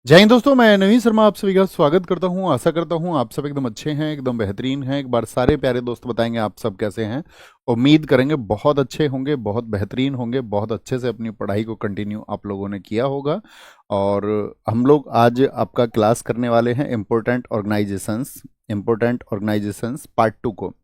जय हिंद दोस्तों, मैं नवीन शर्मा आप सभी का स्वागत करता हूं। आशा करता हूं आप सब एकदम अच्छे हैं, एकदम बेहतरीन हैं। एक बार सारे प्यारे दोस्त बताएंगे आप सब कैसे हैं। उम्मीद करेंगे बहुत अच्छे होंगे, बहुत बेहतरीन होंगे, बहुत अच्छे से अपनी पढ़ाई को कंटिन्यू आप लोगों ने किया होगा। और हम लोग आज आपका क्लास करने वाले हैं इम्पोर्टेंट ऑर्गेनाइजेशंस पार्ट 2 को।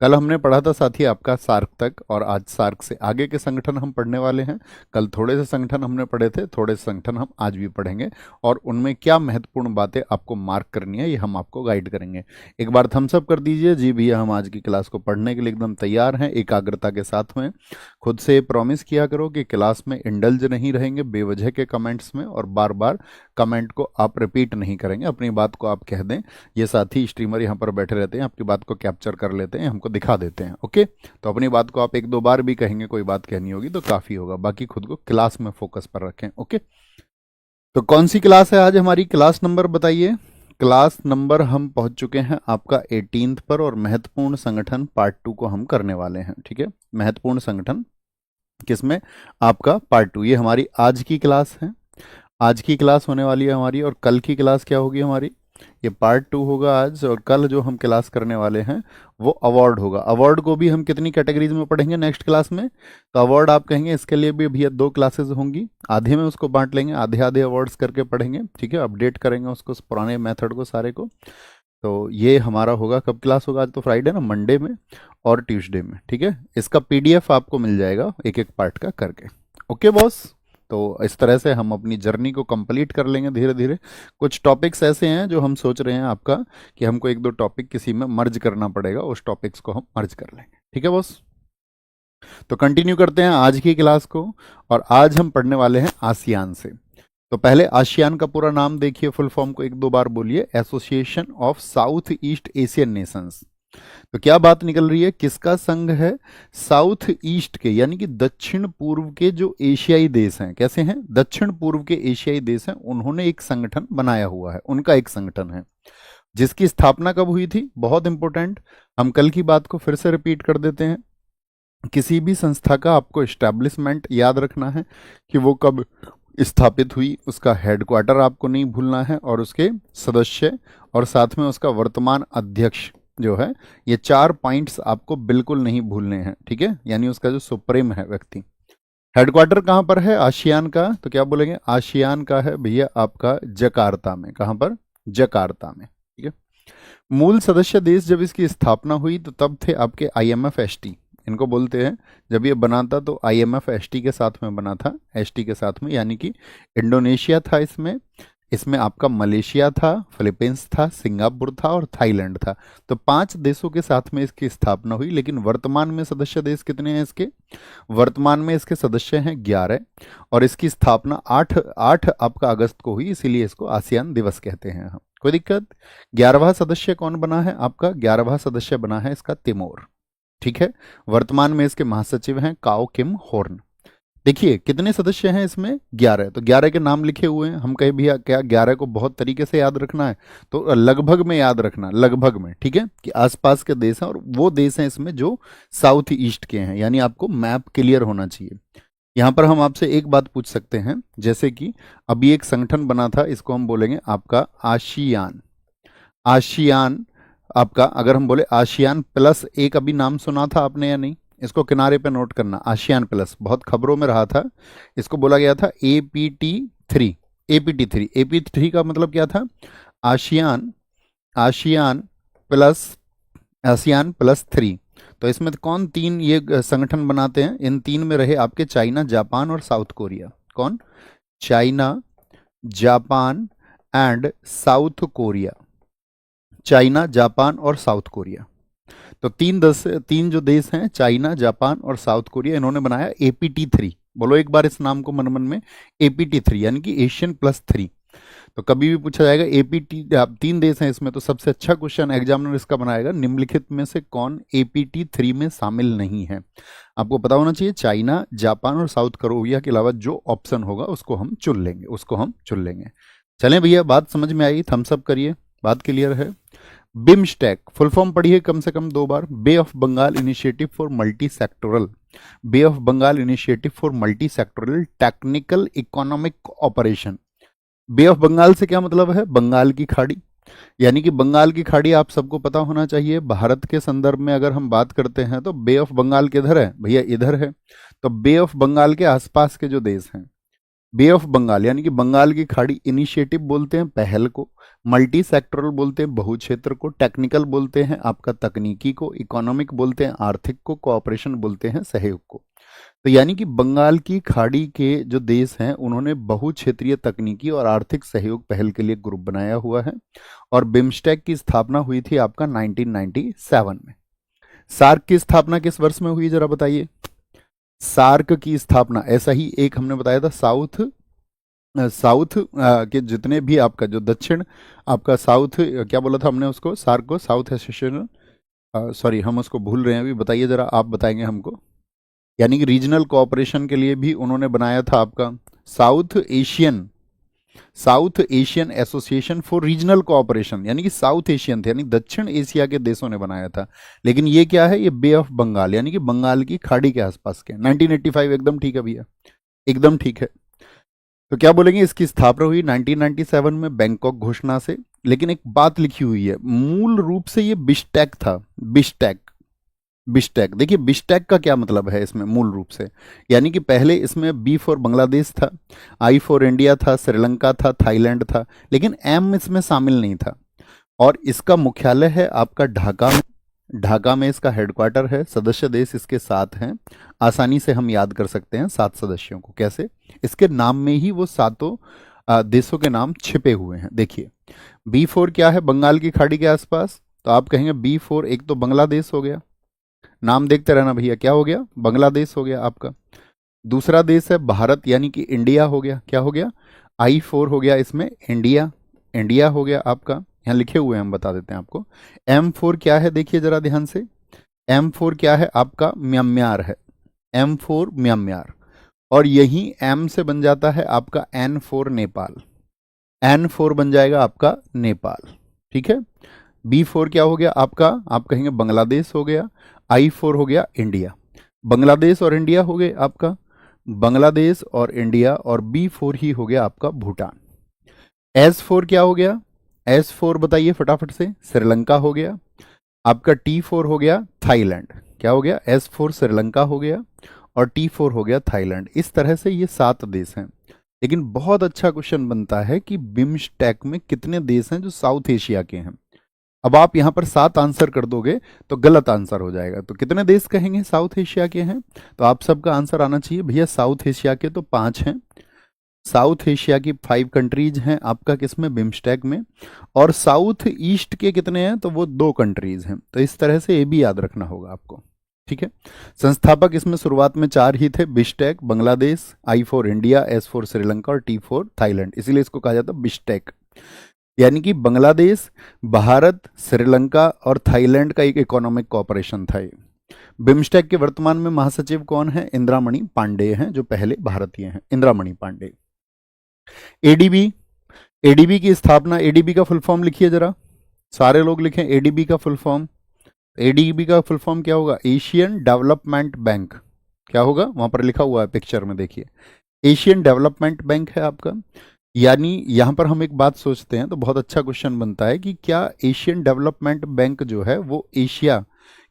कल हमने पढ़ा था साथी आपका सार्क तक, और आज सार्क से आगे के संगठन हम पढ़ने वाले हैं। कल थोड़े से संगठन हमने पढ़े थे, थोड़े से संगठन हम आज भी पढ़ेंगे, और उनमें क्या महत्वपूर्ण बातें आपको मार्क करनी है ये हम आपको गाइड करेंगे। एक बार थम्स अप कर दीजिए जी भैया, हम आज की क्लास को पढ़ने के लिए एकदम तैयार हैं एकाग्रता के साथ में। खुद से प्रॉमिस किया करो कि क्लास में इंडल्ज नहीं रहेंगे बेवजह के कमेंट्स में, और बार बार कमेंट को आप रिपीट नहीं करेंगे, अपनी बात को आप कह दें। ये साथी स्ट्रीमर यहाँ पर बैठे रहते हैं, आपकी बात को कैप्चर कर लेते हैं, हमको दिखा देते हैं। ओके, तो अपनी बात को आप एक दो बार भी कहेंगे, कोई बात कहनी होगी तो काफ़ी होगा, बाकी खुद को क्लास में फोकस पर रखें। ओके, तो कौन सी क्लास है आज हमारी? क्लास नंबर बताइए। क्लास नंबर हम पहुंच चुके हैं आपका 18th पर, और महत्वपूर्ण संगठन पार्ट 2 को हम करने वाले हैं। ठीक है, महत्वपूर्ण संगठन किसमें? आपका पार्ट 2। ये हमारी आज की क्लास है, आज की क्लास होने वाली है हमारी। और कल की क्लास क्या होगी हमारी? ये पार्ट 2 होगा आज, और कल जो हम क्लास करने वाले हैं वो अवार्ड होगा। अवार्ड को भी हम कितनी कैटेगरीज में पढ़ेंगे नेक्स्ट क्लास में? तो अवार्ड आप कहेंगे इसके लिए भी भैया 2 क्लासेस होंगी, आधे में उसको बांट लेंगे, आधे आधे अवार्ड्स करके पढ़ेंगे। ठीक है, अपडेट करेंगे उसको, पुराने मेथड को सारे को। तो ये हमारा होगा, कब क्लास होगा? आज तो फ्राइडे ना, मंडे में और ट्यूसडे में। ठीक है, इसका पीडीएफ आपको मिल जाएगा एक एक पार्ट का करके। ओके बॉस, तो इस तरह से हम अपनी जर्नी को कंप्लीट कर लेंगे धीरे धीरे। कुछ टॉपिक्स ऐसे हैं जो हम सोच रहे हैं आपका कि हमको एक दो टॉपिक किसी में मर्ज करना पड़ेगा, उस टॉपिक्स को हम मर्ज कर लेंगे। ठीक है बॉस, तो कंटिन्यू करते हैं आज की क्लास को। और आज हम पढ़ने वाले हैं आसियान से। तो पहले आसियान का पूरा नाम देखिए, फुल फॉर्म को एक दो बार बोलिए। Association of south east Asian Nations. तो क्या बात निकल रही है, किसका संघ है? साउथ ईस्ट के, यानी कि दक्षिण पूर्व के जो एशियाई देश हैं, कैसे हैं? दक्षिण पूर्व के एशियाई देश हैं, उन्होंने एक संगठन बनाया हुआ है, उनका एक संगठन है, जिसकी स्थापना कब हुई थी? बहुत इंपॉर्टेंट, हम कल की बात को फिर से रिपीट कर देते हैं। किसी भी संस्था का आपको एस्टैब्लिशमेंट याद रखना है कि वो कब स्थापित हुई, उसका हेडक्वार्टर आपको नहीं भूलना है, और उसके सदस्य, और साथ में उसका वर्तमान अध्यक्ष जो है, ये 4 पॉइंट्स आपको बिल्कुल नहीं भूलने हैं। ठीक है, यानी उसका जो सुप्रीम है व्यक्ति। हेडक्वार्टर कहाँ पर है आसियान का? तो क्या बोलेंगे? आसियान का है भैया आपका जकार्ता में। कहाँ पर? जकार्ता में। ठीक है, मूल सदस्य देश जब इसकी स्थापना हुई तो तब थे आपके आईएमएफ एसटी, इनको बोलते हैं। जब ये बना था तो आईएमएफ एसटी के साथ में बना था, एसटी के साथ में, यानी कि इंडोनेशिया था इसमें, इसमें आपका मलेशिया था, फिलीपींस था, सिंगापुर था और थाईलैंड था। तो 5 देशों के साथ में इसकी स्थापना हुई। लेकिन वर्तमान में सदस्य देश कितने हैं इसके? वर्तमान में इसके सदस्य हैं 11, और इसकी स्थापना 8 आपका अगस्त को हुई, इसीलिए इसको आसियान दिवस कहते हैं हम। कोई दिक्कत? 11वां सदस्य कौन बना है आपका? 11वां सदस्य बना है इसका तिमोर। ठीक है, वर्तमान में इसके महासचिव हैं काओ किम होर्न। देखिए कितने सदस्य हैं इसमें? 11। तो 11 के नाम लिखे हुए हैं, हम कहे भैया क्या 11 को बहुत तरीके से याद रखना है? तो लगभग में याद रखना, लगभग में। ठीक है, कि आसपास के देश हैं, और वो देश हैं इसमें जो साउथ ईस्ट के हैं, यानी आपको मैप क्लियर होना चाहिए। यहाँ पर हम आपसे एक बात पूछ सकते हैं, जैसे कि अभी एक संगठन बना था, इसको हम बोलेंगे आपका आशियान। आशियान आपका, अगर हम बोले आशियान प्लस एक, अभी नाम सुना था आपने या नहीं? इसको किनारे पे नोट करना, आशियान प्लस बहुत खबरों में रहा था। इसको बोला गया था APT3। APT3, APT3 का मतलब क्या था? ASEAN, ASEAN plus, ASEAN plus 3। तो इसमें कौन 3 ये संगठन बनाते हैं? इन 3 में रहे आपके चाइना, जापान और साउथ कोरिया। कौन? China, Japan and south Korea. China, Japan और साउथ कोरिया। तो 3 जो देश हैं, चाइना, जापान और साउथ कोरिया, इन्होंने बनाया APT3। बोलो एक बार इस नाम को मन मन में, APT3 यानी कि एशियन प्लस 3। तो कभी भी पूछा जाएगा एपीटी, 3 देश हैं इसमें, तो सबसे अच्छा क्वेश्चन एग्जामिनर इसका बनाएगा, निम्नलिखित में से कौन APT3 में शामिल नहीं है? आपको पता होना चाहिए, चाइना, जापान और साउथ कोरिया के अलावा जो ऑप्शन होगा उसको हम चुन लेंगे, उसको हम चुन लेंगे। चलें भैया, बात समझ में आई? थम्स अप करिए, बात क्लियर है। बिम्स्टेक फुल फॉर्म पढ़िए कम से कम 2 बार। Bay of Bengal initiative for multi sectoral, bay of Bengal initiative for multi sectoral technical economic operation. Bay of Bengal से क्या मतलब है? बंगाल की खाड़ी। यानी कि बंगाल की खाड़ी आप सबको पता होना चाहिए। भारत के संदर्भ में अगर हम बात करते हैं तो बे ऑफ बंगाल किधर है भैया? इधर है। तो बे ऑफ बंगाल के आसपास के जो देश हैं, बे ऑफ बंगाल यानी कि बंगाल की खाड़ी, इनिशिएटिव बोलते हैं पहल को, मल्टी सेक्टरल बोलते हैं बहुक्षेत्र को, टेक्निकल बोलते हैं आपका तकनीकी को, इकोनॉमिक बोलते हैं आर्थिक को, कोऑपरेशन बोलते हैं सहयोग को। तो यानी कि बंगाल की खाड़ी के जो देश हैं उन्होंने बहुक्षेत्रीय तकनीकी और आर्थिक सहयोग पहल के लिए ग्रुप बनाया हुआ है। और बिम्स्टेक की स्थापना हुई थी आपका 1997 में। सार्क की स्थापना किस वर्ष में हुई जरा बताइए? सार्क की स्थापना ऐसा ही एक हमने बताया था, साउथ के जितने भी आपका जो दक्षिण आपका साउथ क्या बोला था हमने उसको, सार्क को साउथ एसोसिएशन, सॉरी हम उसको भूल रहे हैं अभी, बताइए जरा, आप बताएंगे हमको। यानी कि रीजनल कोऑपरेशन के लिए भी उन्होंने बनाया था आपका south Asian association for regional cooperation, यानी कि साउथ एशियन थे, यानी दक्षिण एशिया के देशों ने बनाया था। लेकिन ये क्या है? ये बे ऑफ बंगाल यानी कि बंगाल की खाड़ी के आसपास के। 1985 एकदम ठीक है भैया, एकदम ठीक है। तो क्या बोलेंगे? इसकी स्थापना हुई 1997 में बैंकॉक घोषणा से। लेकिन एक बात लिखी हुई है, मूल रूप से ये बिश्टेक था। बिश्टेक, बिश्टेक देखिए, बिश्टेक का क्या मतलब है इसमें मूल रूप से? यानी कि पहले इसमें बी फॉर बांग्लादेश था, आई फॉर इंडिया था, श्रीलंका था, थाईलैंड था, लेकिन एम इसमें शामिल नहीं था। और इसका मुख्यालय है आपका ढाका में। ढाका में इसका हेडक्वार्टर है। सदस्य देश इसके 7 हैं। आसानी से हम याद कर सकते हैं 7 सदस्यों को। कैसे? इसके नाम में ही वो सातों देशों के नाम छिपे हुए हैं। देखिए, बी फोर क्या है? बंगाल की खाड़ी के आसपास। तो आप कहेंगे बी फोर, एक तो बांग्लादेश हो गया, नाम देखते रहना भैया, क्या हो गया? बांग्लादेश हो गया आपका। दूसरा देश है भारत यानी कि इंडिया हो गया, क्या हो गया? आई फोर हो गया इसमें इंडिया, इंडिया हो गया आपका। यहाँ लिखे हुए हैं, हम बता देते हैं आपको। एम फोर क्या है? देखिए जरा ध्यान से, एम फोर क्या है आपका? म्यांमार है, एम फोर म्यांमार। और यही एम से बन जाता है आपका N four Nepal, N four बन जाएगा आपका नेपाल। ठीक है। बी फोर क्या हो गया आपका? आप कहेंगे बांग्लादेश हो गया। आई फोर हो गया इंडिया, बांग्लादेश और इंडिया हो गए आपका, बांग्लादेश और इंडिया। और बी फोर ही हो गया आपका भूटान। एस फोर क्या हो गया? एस फोर बताइए फटाफट से, श्रीलंका हो गया आपका। टी फोर हो गया थाईलैंड, क्या हो गया? एस फोर श्रीलंका हो गया और टी फोर हो गया थाईलैंड। इस तरह से ये 7 देश हैं। लेकिन बहुत अच्छा क्वेश्चन बनता है कि बिम्स्टेक में कितने देश हैं जो साउथ एशिया के हैं। अब आप यहां पर 7 आंसर कर दोगे तो गलत आंसर हो जाएगा। तो कितने देश कहेंगे साउथ एशिया के हैं? तो आप सबका आंसर आना चाहिए भैया, साउथ एशिया के तो 5 हैं। साउथ एशिया की 5 कंट्रीज हैं आपका किसमें? बिम्स्टेक में। और साउथ ईस्ट के कितने हैं? तो वो 2 कंट्रीज हैं। तो इस तरह से ये भी याद रखना होगा आपको। ठीक है। संस्थापक इसमें शुरुआत में 4 ही थे, BISTEC, Bangladesh, I for India, S for Sri Lanka और टी फॉर थाईलैंड। इसीलिए इसको कहा जाता है बिश्टेक। यानी कि बांग्लादेश, भारत, श्रीलंका और थाईलैंड का एक इकोनॉमिक कोऑपरेशन था ये। बिम्स्टेक के वर्तमान में महासचिव कौन है? इंदिरामणि पांडे हैं, जो पहले भारतीय हैं, इंदिरामणि पांडे। एडीबी, एडीबी की स्थापना, एडीबी का फुल फॉर्म लिखिए जरा, सारे लोग लिखें एडीबी का फुल फॉर्म। एडीबी का फुल फॉर्म क्या होगा? Asian development bank. क्या होगा? वहां पर लिखा हुआ है पिक्चर में, देखिए एशियन डेवलपमेंट बैंक है आपका। यानी यहां पर हम एक बात सोचते हैं तो बहुत अच्छा क्वेश्चन बनता है कि क्या एशियन डेवलपमेंट बैंक जो है वो एशिया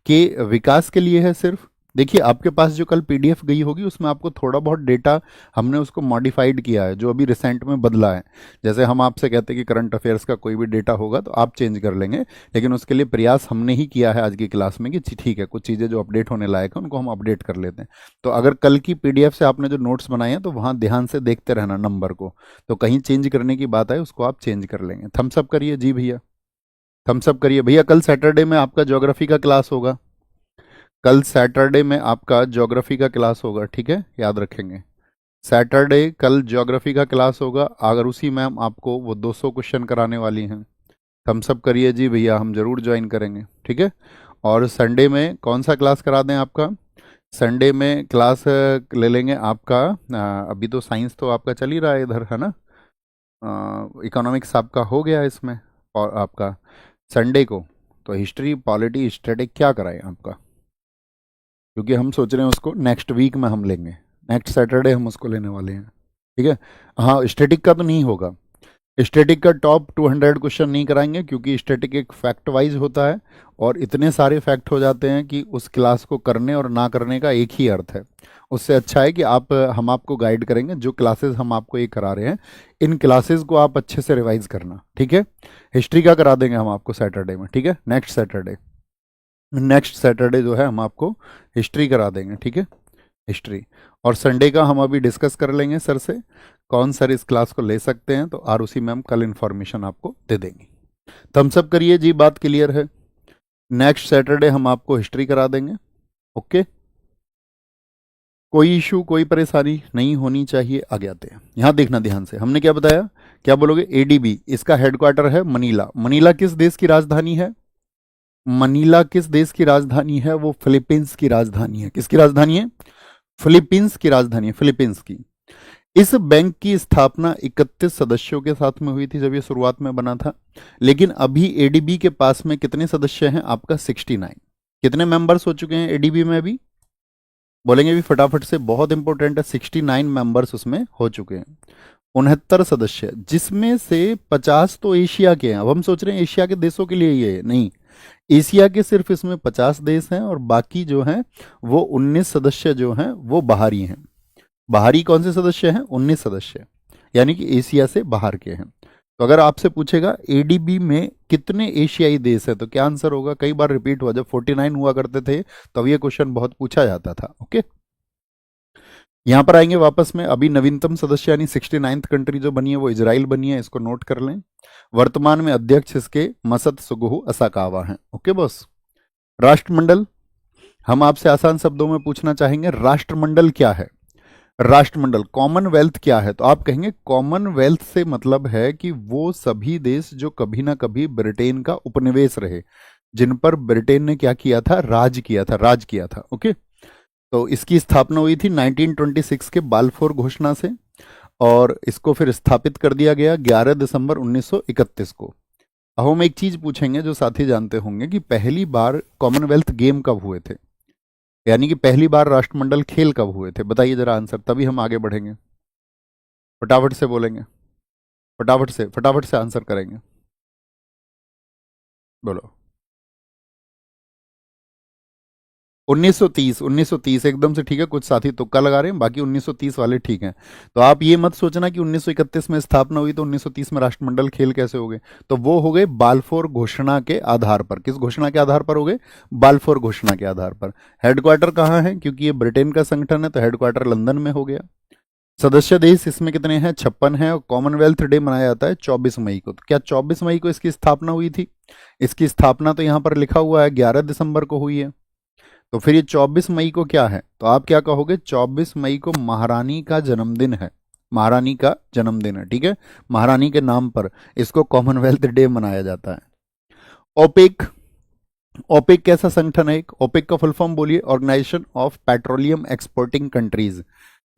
के विकास के लिए है सिर्फ? देखिए आपके पास जो कल पीडीएफ गई होगी उसमें आपको थोड़ा बहुत डेटा हमने उसको मॉडिफाइड किया है, जो अभी रिसेंट में बदला है। जैसे हम आपसे कहते हैं कि करंट अफेयर्स का कोई भी डेटा होगा तो आप चेंज कर लेंगे, लेकिन उसके लिए प्रयास हमने ही किया है आज की क्लास में कि ठीक है कुछ चीज़ें जो अपडेट होने लायक है उनको हम अपडेट कर लेते हैं। तो अगर कल की पीडीएफ से आपने जो नोट्स बनाए हैं तो वहाँ ध्यान से देखते रहना नंबर को, तो कहीं चेंज करने की बात आए उसको आप चेंज कर लेंगे। थम्सअप करिए जी भैया, थम्सअप करिए भैया। कल सैटरडे में आपका ज्योग्राफी का क्लास होगा, कल सैटरडे में आपका ज्योग्राफी का क्लास होगा, ठीक है, याद रखेंगे। सैटरडे कल ज्योग्राफी का क्लास होगा। अगर उसी मैम आपको वो 200 क्वेश्चन कराने वाली हैं, थम्सअप करिए जी भैया, हम जरूर ज्वाइन करेंगे, ठीक है। और संडे में कौन सा क्लास करा दें आपका? संडे में क्लास ले लेंगे आपका, अभी तो साइंस तो आपका चल ही रहा है इधर, है ना। इकोनॉमिक्स आपका हो गया इसमें। और आपका संडे को तो हिस्ट्री, पॉलिटी, स्टैटिक क्या कराएं आपका, क्योंकि हम सोच रहे हैं उसको नेक्स्ट वीक में हम लेंगे, नेक्स्ट सैटरडे हम उसको लेने वाले हैं, ठीक है। हाँ, स्टैटिक का तो नहीं होगा, स्टैटिक का टॉप 200 क्वेश्चन नहीं कराएंगे क्योंकि स्टैटिक एक फैक्ट वाइज होता है और इतने सारे फैक्ट हो जाते हैं कि उस क्लास को करने और ना करने का एक ही अर्थ है। उससे अच्छा है कि हम आपको गाइड करेंगे। जो क्लासेस हम आपको ये करा रहे हैं, इन क्लासेस को आप अच्छे से रिवाइज करना, ठीक है। हिस्ट्री का करा देंगे हम आपको सैटरडे में, ठीक है। नेक्स्ट सैटरडे जो है हम आपको हिस्ट्री करा देंगे, ठीक है, हिस्ट्री। और संडे का हम अभी डिस्कस कर लेंगे सर से कौन सर इस क्लास को ले सकते हैं, तो आरुषि मैम कल इन्फॉर्मेशन आपको दे देंगी। थम्स अप करिए जी, बात क्लियर है। नेक्स्ट सैटरडे हम आपको हिस्ट्री करा देंगे, ओके। कोई इशू कोई परेशानी नहीं होनी चाहिए। आगे आते हैं, यहां देखना ध्यान से। हमने क्या बताया, क्या बोलोगे, एडीबी, इसका हेडक्वार्टर है मनीला। मनीला किस देश की राजधानी है? मनीला किस देश की राजधानी है? वो फिलीपींस की राजधानी है। किसकी राजधानी है? फिलीपींस की राजधानी है, फिलीपींस की। इस बैंक की स्थापना 31 सदस्यों के साथ में हुई थी जब ये शुरुआत में बना था। लेकिन अभी एडीबी के पास में कितने सदस्य हैं? आपका 69। कितने मेंबर्स हो चुके हैं एडीबी में अभी? बोलेंगे भी फटाफट से, बहुत इंपॉर्टेंट है। 69 मेंबर्स उसमें हो चुके हैं, 69 सदस्य, जिसमें से 50 तो एशिया के हैं। अब हम सोच रहे हैं एशिया के देशों के लिए ये नहीं, एशिया के सिर्फ इसमें 50 देश हैं और बाकी जो हैं वो 19 सदस्य जो हैं वो बाहरी हैं। बाहरी कौन से सदस्य हैं? 19 सदस्य, यानी कि एशिया से बाहर के हैं। तो अगर आपसे पूछेगा एडीबी में कितने एशियाई देश है, तो क्या आंसर होगा? कई बार रिपीट हुआ, जब 49 हुआ करते थे तब ये क्वेश्चन बहुत पूछा जाता था, ओके। यहां पर आएंगे वापस में, अभी नवीनतम सदस्य यानी 69th कंट्री जो बनी है वो इजराइल बनी है, इसको नोट कर लें। वर्तमान में अध्यक्ष इसके मसद सुगुहु असाकावा हैं, ओके बॉस। राष्ट्रमंडल, हम आपसे आसान शब्दों में पूछना चाहेंगे, राष्ट्रमंडल क्या है? राष्ट्रमंडल, कॉमनवेल्थ क्या है? तो आप कहेंगे कॉमनवेल्थ से मतलब है कि वो सभी देश जो कभी ना कभी ब्रिटेन का उपनिवेश रहे, जिन पर ब्रिटेन ने क्या किया था? राज किया था, ओके। तो इसकी स्थापना हुई थी 1926 के बाल्फोर घोषणा से और इसको फिर स्थापित कर दिया गया 11 दिसंबर 1931 को। अब हम एक चीज पूछेंगे जो साथी जानते होंगे कि पहली बार कॉमनवेल्थ गेम कब हुए थे, यानी कि पहली बार राष्ट्रमंडल खेल कब हुए थे? बताइए जरा आंसर, तभी हम आगे बढ़ेंगे। फटाफट से बोलेंगे, फटाफट से आंसर करेंगे, बोलो। 1930 एकदम से ठीक है। कुछ साथी तुक्का लगा रहे हैं, बाकी 1930 वाले ठीक हैं। तो आप ये मत सोचना कि 1931 में स्थापना हुई तो 1930 में राष्ट्रमंडल खेल कैसे हो गए। तो वो हो गए बाल्फोर घोषणा के आधार पर। किस घोषणा के आधार पर हो गए? बाल्फोर घोषणा के आधार पर। हेडक्वार्टर कहाँ है? क्योंकि ये ब्रिटेन का संगठन है तो हेडक्वार्टर लंदन में हो गया। सदस्य देश इसमें कितने हैं? 56 हैं। और कॉमनवेल्थ डे मनाया जाता है 24 मई को। तो क्या 24 मई को इसकी स्थापना हुई थी? इसकी स्थापना तो यहां पर लिखा हुआ है 11 दिसंबर को हुई है। तो फिर ये 24 मई को क्या है? तो आप क्या कहोगे? 24 मई को महारानी का जन्मदिन है, महारानी का जन्मदिन है, ठीक है। महारानी के नाम पर इसको कॉमनवेल्थ डे मनाया जाता है। ओपेक, ओपेक कैसा संगठन है? एक ओपेक का फुल फॉर्म बोलिए, organisation of petroleum exporting countries,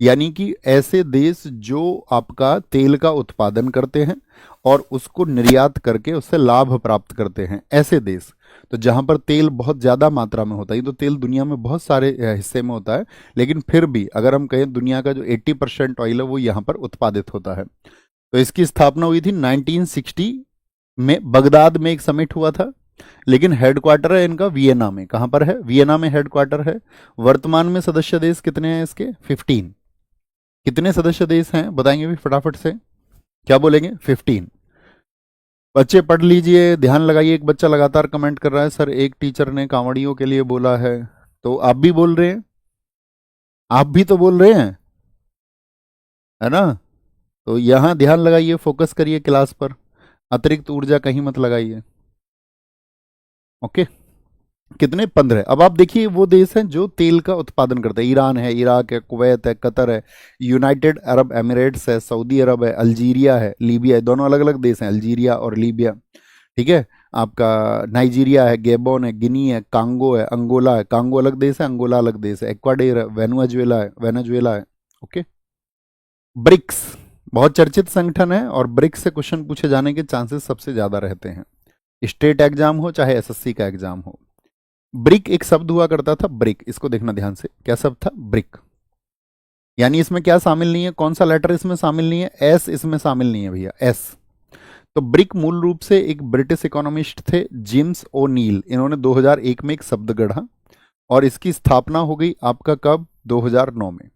यानी कि ऐसे देश जो आपका तेल का उत्पादन करते हैं और उसको निर्यात करके उससे लाभ प्राप्त करते हैं, ऐसे देश। तो जहां पर तेल बहुत ज्यादा मात्रा में होता है, ये तो तेल दुनिया में बहुत सारे हिस्से में होता है, लेकिन फिर भी अगर हम कहें दुनिया का जो 80% ऑयल है वो यहाँ पर उत्पादित होता है। तो इसकी स्थापना हुई थी 1960 में, बगदाद में एक समिट हुआ था। लेकिन हेडक्वार्टर है इनका वियना में। कहां पर है? वियना में हेडक्वार्टर है। वर्तमान में सदस्य देश कितने हैं इसके? 15। कितने सदस्य देश हैं बताएंगे भी फटाफट से, क्या बोलेंगे? 15। बच्चे पढ़ लीजिए, ध्यान लगाइए। एक बच्चा लगातार कमेंट कर रहा है, सर एक टीचर ने कांवड़ियों के लिए बोला है, तो आप भी बोल रहे हैं, आप भी तो बोल रहे हैं, है ना। तो यहां ध्यान लगाइए, फोकस करिए क्लास पर, अतिरिक्त ऊर्जा कहीं मत लगाइए, ओके। कितने? 15। अब आप देखिए वो देश हैं जो तेल का उत्पादन करते हैं। ईरान है, इराक है, कुवैत है, कतर है, यूनाइटेड अरब एमिरेट्स है, सऊदी अरब है, अल्जीरिया है, लीबिया है। दोनों अलग अलग देश हैं, अल्जीरिया और लीबिया, ठीक है। आपका नाइजीरिया है, गेबोन है, गिनी है, कांगो है, अंगोला है। कांगो अलग देश है, अंगोला अलग देश है। एक्वाडोर है, वेनेजुएला है, ओके। ब्रिक्स बहुत चर्चित संगठन है और ब्रिक्स से क्वेश्चन पूछे जाने के चांसेस सबसे ज्यादा रहते हैं, स्टेट एग्जाम हो चाहे एसएससी का एग्जाम हो। ब्रिक एक शब्द हुआ करता था, ब्रिक, इसको देखना ध्यान से, क्या शब्द था? ब्रिक। यानी इसमें क्या शामिल नहीं है? कौन सा लेटर इसमें शामिल नहीं है? एस इसमें शामिल नहीं है भैया, एस। तो ब्रिक मूल रूप से एक ब्रिटिश इकोनॉमिस्ट थे जेम्स ओ नील, इन्होंने 2001 में एक शब्द गढ़ा और इसकी स्थापना हो गई आपका कब, 2009 में।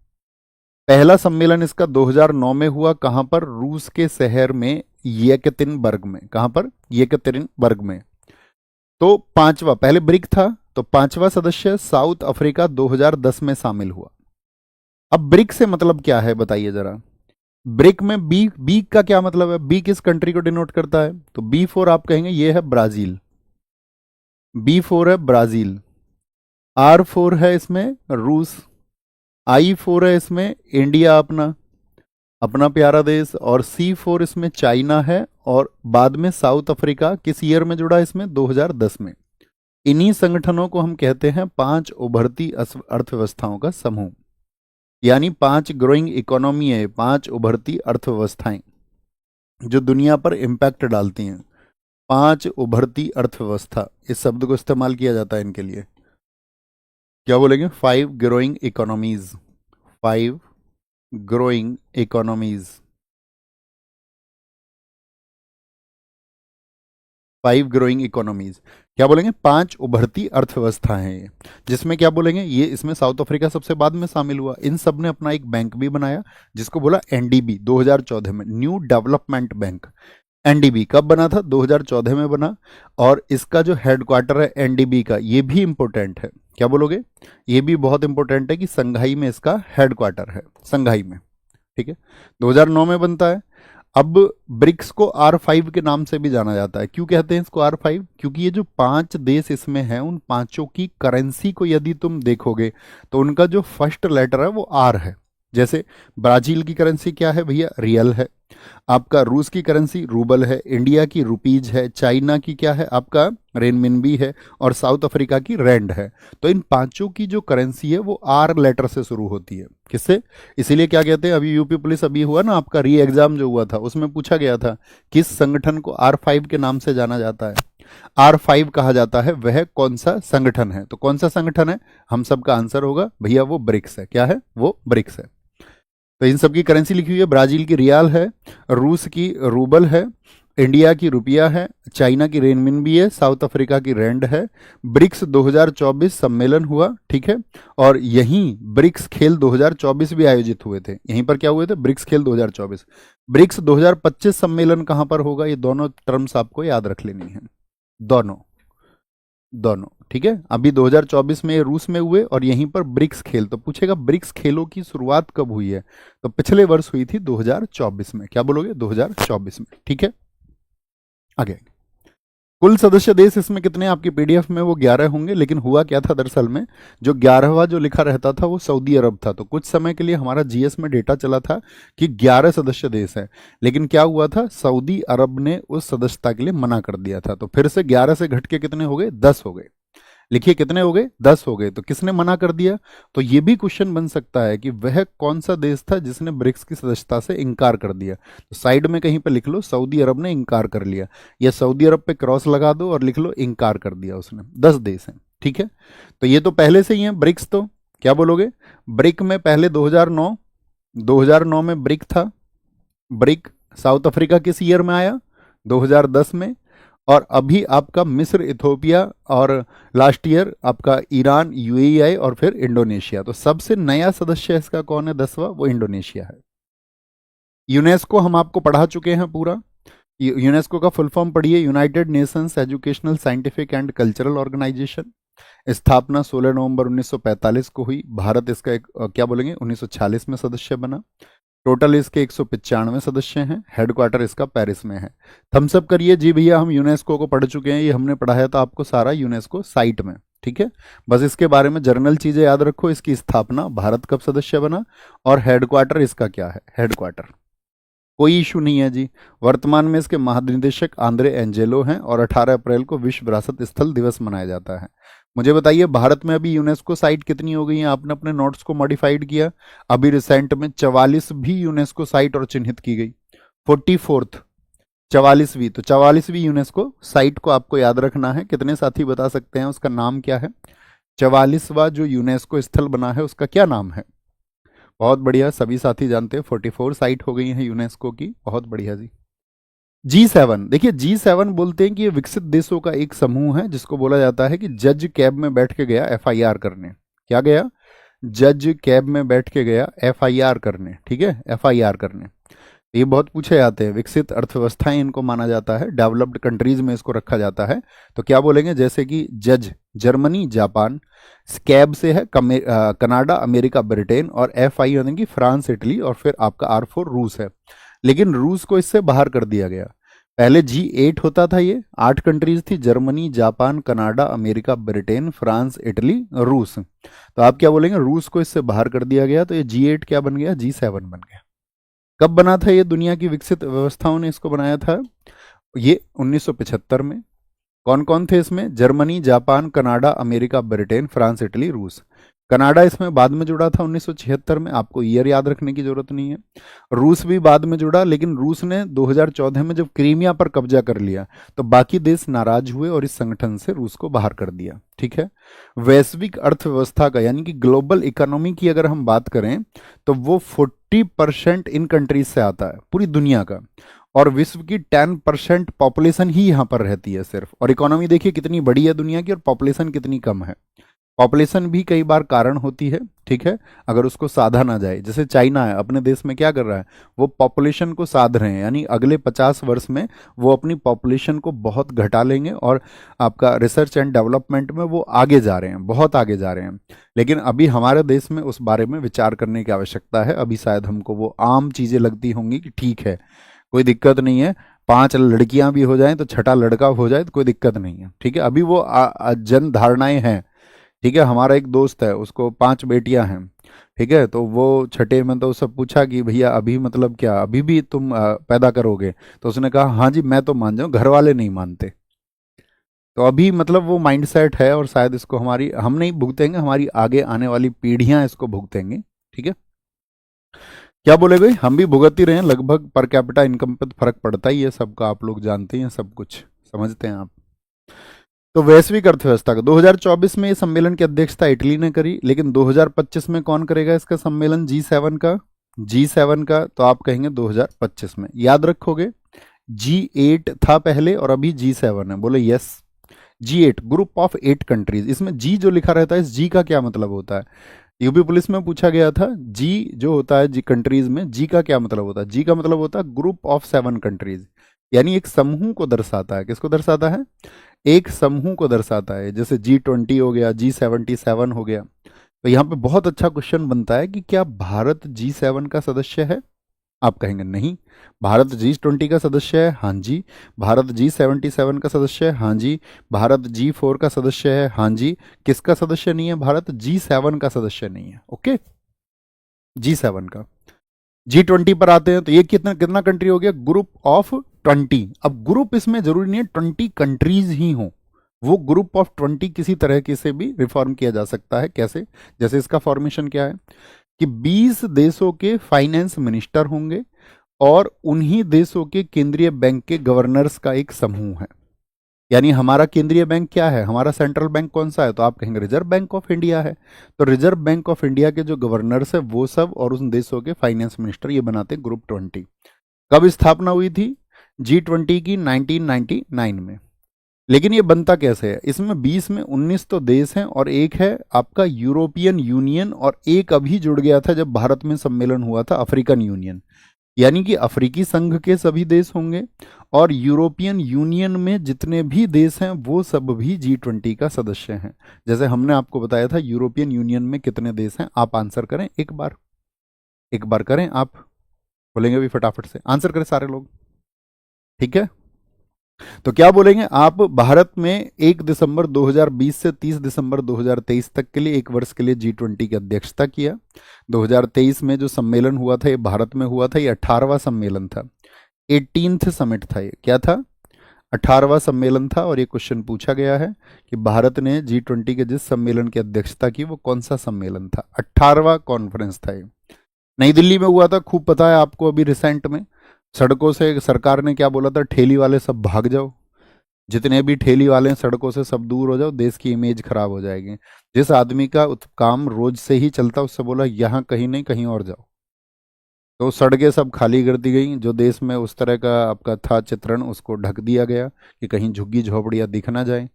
पहला सम्मेलन इसका 2009 में हुआ, कहां पर, रूस के शहर में येकतिनबर्ग में। कहां पर, येकतिनबर्ग में। तो पांचवा, पहले ब्रिक था, तो पांचवा सदस्य साउथ अफ्रीका 2010 में शामिल हुआ। अब ब्रिक से मतलब क्या है बताइए जरा। ब्रिक में बी, बी का क्या मतलब है, बी किस कंट्री को डिनोट करता है, तो बी फोर आप कहेंगे ये है ब्राजील, बी फोर है ब्राजील, आर फोर है इसमें रूस, आई फोर है इसमें इंडिया अपना अपना प्यारा देश, और सी फोर इसमें चाइना है, और बाद में साउथ अफ्रीका किस ईयर में जुड़ा इसमें, 2010 में। इन्हीं संगठनों को हम कहते हैं पांच उभरती अर्थव्यवस्थाओं का समूह, यानी पांच ग्रोइंग इकोनॉमी है, पांच उभरती अर्थव्यवस्थाएं जो दुनिया पर इम्पैक्ट डालती हैं। पांच उभरती अर्थव्यवस्था, इस शब्द को इस्तेमाल किया जाता है इनके लिए। क्या बोलेंगे, five growing economies, five growing economies, five growing economies, क्या बोलेंगे, पांच उभरती अर्थव्यवस्था है ये, जिसमें क्या बोलेंगे, ये इसमें साउथ अफ्रीका सबसे बाद में शामिल हुआ। इन सब ने अपना एक बैंक भी बनाया जिसको बोला एनडीबी, 2014 में, न्यू डेवलपमेंट बैंक। एनडीबी कब बना था, 2014 में बना, और इसका जो हेडक्वार्टर है एनडीबी का, ये भी इंपॉर्टेंट है। क्या बोलोगे, ये भी बहुत इंपॉर्टेंट है कि संघाई में इसका हेडक्वार्टर है, संघाई में, ठीक है। 2009 में बनता है। अब ब्रिक्स को R5 के नाम से भी जाना जाता है। क्यों कहते हैं इसको R5, क्योंकि ये जो पांच देश इसमें हैं उन पांचों की करेंसी को यदि तुम देखोगे तो उनका जो फर्स्ट लेटर है वो R है। जैसे ब्राजील की करेंसी क्या है भैया, रियल है। आपका रूस की करेंसी रूबल है, इंडिया की रुपीज है, चाइना की क्या है आपका रेनमिनबी है, और साउथ अफ्रीका की रैंड है। तो इन पांचों की जो करेंसी है वो आर लेटर से शुरू होती है। किससे, इसीलिए क्या कहते हैं, अभी यूपी पुलिस अभी हुआ ना आपका री एग्जाम जो हुआ था, उसमें पूछा गया था किस संगठन को R5 के नाम से जाना जाता है, R5 कहा जाता है, वह कौन सा संगठन है। तो कौन सा संगठन है, हम सबका आंसर होगा भैया वो ब्रिक्स है। क्या है, वो ब्रिक्स है। तो इन सबकी करेंसी लिखी हुई है, ब्राजील की रियाल है, रूस की रूबल है, इंडिया की रुपया है, चाइना की रेनमिनबी है, साउथ अफ्रीका की रैंड है। ब्रिक्स 2024 सम्मेलन हुआ, ठीक है, और यहीं ब्रिक्स खेल 2024 भी आयोजित हुए थे। यहीं पर क्या हुए थे, ब्रिक्स खेल 2024। ब्रिक्स 2025 सम्मेलन कहां पर होगा, ये दोनों टर्म्स आपको याद रख लेनी है, दोनों दोनों, ठीक है। अभी 2024 में रूस में हुए और यहीं पर ब्रिक्स खेल, तो पूछेगा ब्रिक्स खेलों की शुरुआत कब हुई है, तो पिछले वर्ष हुई थी 2024 में। क्या बोलोगे, 2024 में, ठीक है। आगे कुल सदस्य देश इसमें कितने, आपकी पीडीएफ में वो 11 होंगे, लेकिन हुआ क्या था दरअसल में, जो 11वां जो लिखा रहता था वो सऊदी अरब था। तो कुछ समय के लिए हमारा जीएस में डेटा चला था कि 11 सदस्य देश है, लेकिन क्या हुआ था, सऊदी अरब ने उस सदस्यता के लिए मना कर दिया था। तो फिर से 11 से घट के कितने हो गए, 10 हो गए। लिखिए कितने हो गए, 10 हो गए। तो किसने मना कर दिया, तो ये भी क्वेश्चन बन सकता है कि वह कौन सा देश था जिसने ब्रिक्स की सदस्यता से इनकार कर दिया। तो साइड में कहीं पे लिख लो सऊदी अरब ने इनकार कर लिया, या सऊदी अरब पे क्रॉस लगा दो और लिख लो इनकार कर दिया उसने। 10 देश हैं, ठीक है। तो ये तो पहले से ही है ब्रिक्स। तो क्या बोलोगे, ब्रिक में पहले 2009 में ब्रिक था। ब्रिक साउथ अफ्रीका किस ईयर में आया, 2010 में। और अभी आपका मिस्र, इथोपिया, और लास्ट ईयर आपका ईरान, यूएई और फिर इंडोनेशिया। तो सबसे नया सदस्य इसका कौन है, 10वां, वो इंडोनेशिया है। यूनेस्को हम आपको पढ़ा चुके हैं पूरा। यूनेस्को का फुल फॉर्म पढ़िए, United Nations Educational Scientific and Cultural Organisation. स्थापना 16 नवंबर 1945 को हुई। भारत इसका एक क्या बोलेंगे 1946 में सदस्य बना। टोटल इसके 195 सदस्य हैं। हेडक्वार्टर इसका पेरिस में है। थम्सअप करिए जी भैया, हम यूनेस्को को पढ़ चुके हैं, ये हमने पढ़ाया था आपको सारा यूनेस्को साइट में, ठीक है। बस इसके बारे में जर्नल चीजें याद रखो, इसकी स्थापना, भारत कब सदस्य बना, और हेडक्वार्टर इसका क्या है, हेडक्वार्टर। कोई इशू नहीं है जी। वर्तमान में इसके महानिदेशक आंद्रे एंजेलो हैं, और 18 अप्रैल को विश्व विरासत स्थल दिवस मनाया जाता है। मुझे बताइए भारत में अभी यूनेस्को साइट कितनी हो गई हैं, आपने अपने नोट्स को मॉडिफाइड किया। अभी रिसेंट में 44 भी यूनेस्को साइट और चिन्हित की गई। 44th 44वीं, तो 44वीं यूनेस्को साइट को आपको याद रखना है। कितने साथी बता सकते हैं उसका नाम क्या है, 44वां जो यूनेस्को स्थल बना है उसका क्या नाम है। बहुत बढ़िया, सभी साथी जानते हैं 44 साइट हो गई हैं यूनेस्को की, बहुत बढ़िया जी। G7, देखिए G7 बोलते हैं कि ये विकसित देशों का एक समूह है जिसको बोला जाता है कि जज कैब में बैठ के गया एफआईआर करने। क्या गया? जज कैब में बैठ के गया एफआईआर करने, ठीक है, एफआईआर करने। ये बहुत पूछे जाते हैं, विकसित अर्थव्यवस्थाएं इनको माना जाता है, डेवलप्ड कंट्रीज में इसको रखा जाता है। तो क्या बोलेंगे? जैसे कि जज जर्मनी जापान, स्कैब से है कनाडा अमेरिका ब्रिटेन, और एफ आई यानी कि फ्रांस इटली, और फिर आपका आर फोर रूस है। लेकिन रूस को इससे बाहर कर दिया गया। पहले G8 होता था, ये 8 कंट्रीज थी, Germany Japan Canada America Britain France Italy रूस। तो आप क्या बोलेंगे? रूस को इससे बाहर कर दिया गया, तो ये G8 क्या बन गया? G7 बन गया। कब बना था ये? दुनिया की विकसित व्यवस्थाओं ने इसको बनाया था ये 1975 में। कौन कौन थे इसमें? Germany Japan Canada America Britain France Italy रूस। कनाडा इसमें बाद में जुड़ा था 1976 में, आपको ईयर याद रखने की जरूरत नहीं है। रूस भी बाद में जुड़ा, लेकिन रूस ने 2014 में जब क्रीमिया पर कब्जा कर लिया तो बाकी देश नाराज हुए और इस संगठन से रूस को बाहर कर दिया, ठीक है। वैश्विक अर्थव्यवस्था का यानी कि ग्लोबल इकोनॉमी की अगर हम बात करें तो वो 40% इन कंट्रीज से आता है, पूरी दुनिया का। और विश्व की 10% पॉपुलेशन ही यहाँ पर रहती है सिर्फ। और इकोनॉमी देखिए कितनी बड़ी है दुनिया की, और पॉपुलेशन कितनी कम है। पॉपुलेशन भी कई बार कारण होती है, ठीक है, अगर उसको साधा ना जाए। जैसे चाइना है, अपने देश में क्या कर रहा है? वो पॉपुलेशन को साध रहे हैं, यानी अगले 50 वर्ष में वो अपनी पॉपुलेशन को बहुत घटा लेंगे, और आपका रिसर्च एंड डेवलपमेंट में वो आगे जा रहे हैं, बहुत आगे जा रहे हैं। लेकिन अभी हमारे देश में उस बारे में विचार करने की आवश्यकता है। अभी शायद हमको वो आम चीज़ें लगती होंगी कि ठीक है, कोई दिक्कत नहीं है, 5 लड़कियां भी हो जाएं तो छठा लड़का हो जाए तो कोई दिक्कत नहीं है, ठीक है। अभी वो जन धारणाएं हैं, ठीक है। हमारा एक दोस्त है, उसको 5 बेटियां हैं, ठीक है। तो वो छठे में तो उससे पूछा कि भैया अभी मतलब क्या अभी भी तुम पैदा करोगे? तो उसने कहा हाँ जी मैं तो मान जाऊँ, घर वाले नहीं मानते। तो अभी मतलब वो माइंडसेट है, और शायद इसको हमारी हम नहीं भुगतेंगे, हमारी आगे आने वाली पीढ़ियां इसको भुगतेंगी, ठीक है। क्या बोले भाई? हम भी भुगत ही रहे हैं, लगभग पर कैपिटा इनकम पे तो फर्क पड़ता ही है सबका, आप लोग जानते हैं, सब कुछ समझते हैं आप। तो वैश्विक अर्थव्यवस्था का 2024 में ये सम्मेलन की अध्यक्षता इटली ने करी, लेकिन 2025 में कौन करेगा इसका सम्मेलन? G7 का। G7 का तो आप कहेंगे 2025 में, याद रखोगे। G8 था पहले और अभी G7 है, बोले yes. G8 group of 8 countries, इसमें जी जो लिखा रहता है, इस जी का क्या मतलब होता है? यूपी पुलिस में पूछा गया था, जी जो होता है जी कंट्रीज में, जी का क्या मतलब होता है? जी का मतलब होता है ग्रुप ऑफ 7 कंट्रीज, यानी एक समूह को दर्शाता है। किसको दर्शाता है? एक समूह को दर्शाता है। जैसे G20 हो गया, G77 हो गया। तो यहाँ पे बहुत अच्छा क्वेश्चन बनता है कि क्या भारत G7 का सदस्य है? आप कहेंगे नहीं। भारत G20 का सदस्य है, हाँ जी। भारत G77 का सदस्य है, हाँ जी। भारत G4 का सदस्य है, हाँ जी। किसका सदस्य नहीं है? भारत G7 का सदस्य नहीं है, ओके, G7 का। G20 पर आते हैं तो ये कितना कितना कंट्री हो गया? Group of 20। अब ग्रुप इसमें जरूरी नहीं है 20 कंट्रीज ही हो, वो ग्रुप ऑफ 20 किसी तरह के से भी रिफॉर्म किया जा सकता है। कैसे? जैसे इसका फॉर्मेशन क्या है कि 20 देशों के फाइनेंस मिनिस्टर होंगे, और उन्हीं देशों के केंद्रीय बैंक के गवर्नर्स का एक समूह है। यानी हमारा केंद्रीय बैंक क्या है? हमारा सेंट्रल बैंक कौन सा है? तो आप कहेंगे रिजर्व बैंक ऑफ इंडिया है। तो रिजर्व बैंक ऑफ इंडिया के जो गवर्नर्स है वो सब, और उन देशों के फाइनेंस मिनिस्टर, ये बनाते हैं ग्रुप 20। कब स्थापना हुई थी G20 की? 1999 में। लेकिन ये बनता कैसे है? इसमें 20 में 19 तो देश हैं, और एक है आपका यूरोपियन यूनियन, और एक अभी जुड़ गया था जब भारत में सम्मेलन हुआ था, अफ्रीकन यूनियन। यानी कि अफ्रीकी संघ के सभी देश होंगे, और यूरोपियन यूनियन में जितने भी देश हैं वो सब भी G20 का सदस्य हैं। जैसे हमने आपको बताया था यूरोपियन यूनियन में कितने देश हैं, आप आंसर करें एक बार, एक बार करें आप, बोलेंगे भी फटाफट से आंसर करें सारे लोग, ठीक है। तो क्या बोलेंगे आप? भारत में 1 दिसंबर 2020 से 30 दिसंबर 2023 तक के लिए, एक वर्ष के लिए G20 की अध्यक्षता किया। 2023 में जो सम्मेलन हुआ था ये भारत में हुआ था, ये 18वां सम्मेलन था, 18th समिट था। ये क्या था? 18वां सम्मेलन था। और ये क्वेश्चन पूछा गया है कि भारत ने G20 के जिस सम्मेलन की अध्यक्षता की वो कौन सा सम्मेलन था? 18वां कॉन्फ्रेंस था ये, नई दिल्ली में हुआ था, खूब पता है आपको। अभी रिसेंट में सड़कों से सरकार ने क्या बोला था? ठेली वाले सब भाग जाओ, जितने भी ठेली वाले हैं सड़कों से सब दूर हो जाओ, देश की इमेज खराब हो जाएगी। जिस आदमी का काम रोज से ही चलता, उससे बोला यहाँ कहीं नहीं कहीं और जाओ। तो सड़कें सब खाली कर दी गई, जो देश में उस तरह का आपका था चित्रण उसको ढक दिया गया कि कहीं झुग्गी झोपड़ियाँ दिख ना जाए,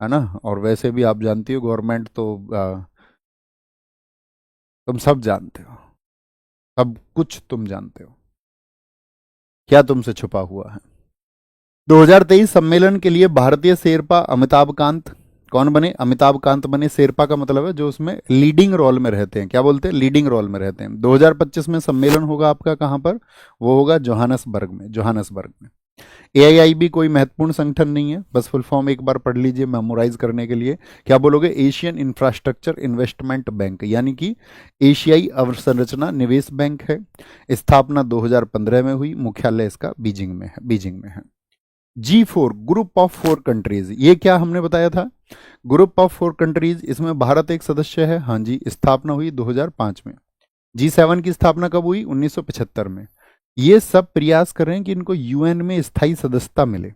है ना। और वैसे भी आप जानती हो गवर्नमेंट तो तुम सब जानते हो, सब कुछ तुम जानते हो, क्या तुमसे छुपा हुआ है। 2023 सम्मेलन के लिए भारतीय शेरपा अमिताभ कांत कौन बने? अमिताभ कांत बने। शेरपा का मतलब है जो उसमें लीडिंग रोल में रहते हैं, क्या बोलते हैं? लीडिंग रोल में रहते हैं। 2025 में सम्मेलन होगा आपका कहाँ पर? वो होगा जोहानसबर्ग में, जोहानसबर्ग में। एआईआईबी कोई महत्वपूर्ण संगठन नहीं है, बस फुल फॉर्म एक बार पढ़ लीजिए मेमोराइज करने के लिए। क्या बोलोगे? एशियन इंफ्रास्ट्रक्चर इन्वेस्टमेंट बैंक, यानी कि एशियाई अवसंरचना निवेश बैंक है। स्थापना 2015 में हुई, मुख्यालय इसका बीजिंग में है, बीजिंग में है। G4 ग्रुप ऑफ 4 कंट्रीज, ये क्या हमने बताया था? ग्रुप ऑफ 4 कंट्रीज, इसमें भारत एक सदस्य है। हाँ जी, स्थापना हुई 2005 में। G7 की स्थापना कब हुई? 1975 में। ये सब प्रयास कर रहे हैं कि इनको यूएन में स्थायी सदस्यता मिले।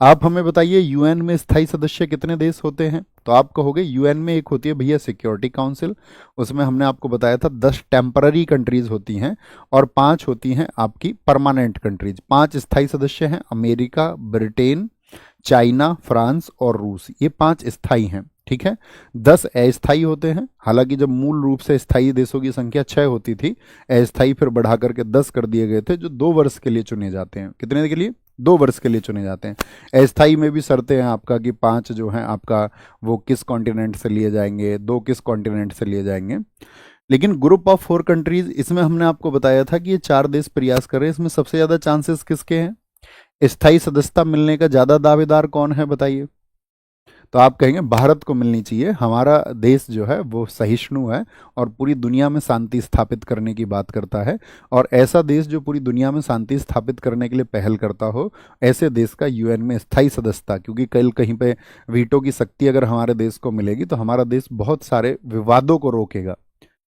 आप हमें बताइए यूएन में स्थायी सदस्य कितने देश होते हैं? तो आप कहोगे यूएन में एक होती है भैया सिक्योरिटी काउंसिल, उसमें हमने आपको बताया था 10 टेम्पररी कंट्रीज होती हैं और 5 होती हैं आपकी परमानेंट कंट्रीज। 5 स्थायी सदस्य हैं, अमेरिका, ब्रिटेन, चाइना, फ्रांस और रूस, ये 5 स्थायी हैं, ठीक है। 10 अस्थायी होते हैं, हालांकि जब मूल रूप से स्थायी देशों की संख्या 6 होती थी, अस्थायी फिर बढ़ा करके 10 कर दिए गए थे, जो 2 वर्ष के लिए चुने जाते हैं। कितने के लिए? 2 वर्ष के लिए चुने जाते हैं। अस्थायी में भी शर्तें हैं आपका कि 5 जो हैं आपका वो किस कॉन्टिनेंट से लिए जाएंगे, 2 किस कॉन्टिनेंट से लिए जाएंगे। लेकिन ग्रुप ऑफ 4 कंट्रीज, इसमें हमने आपको बताया था कि ये 4 देश प्रयास कर रहे हैं। इसमें सबसे ज्यादा चांसेस किसके हैं? स्थायी सदस्यता मिलने का ज्यादा दावेदार कौन है बताइए? तो आप कहेंगे भारत को मिलनी चाहिए, हमारा देश जो है वो सहिष्णु है और पूरी दुनिया में शांति स्थापित करने की बात करता है। और ऐसा देश जो पूरी दुनिया में शांति स्थापित करने के लिए पहल करता हो, ऐसे देश का यूएन में स्थायी सदस्यता, क्योंकि कल कहीं पे वीटो की शक्ति अगर हमारे देश को मिलेगी तो हमारा देश बहुत सारे विवादों को रोकेगा,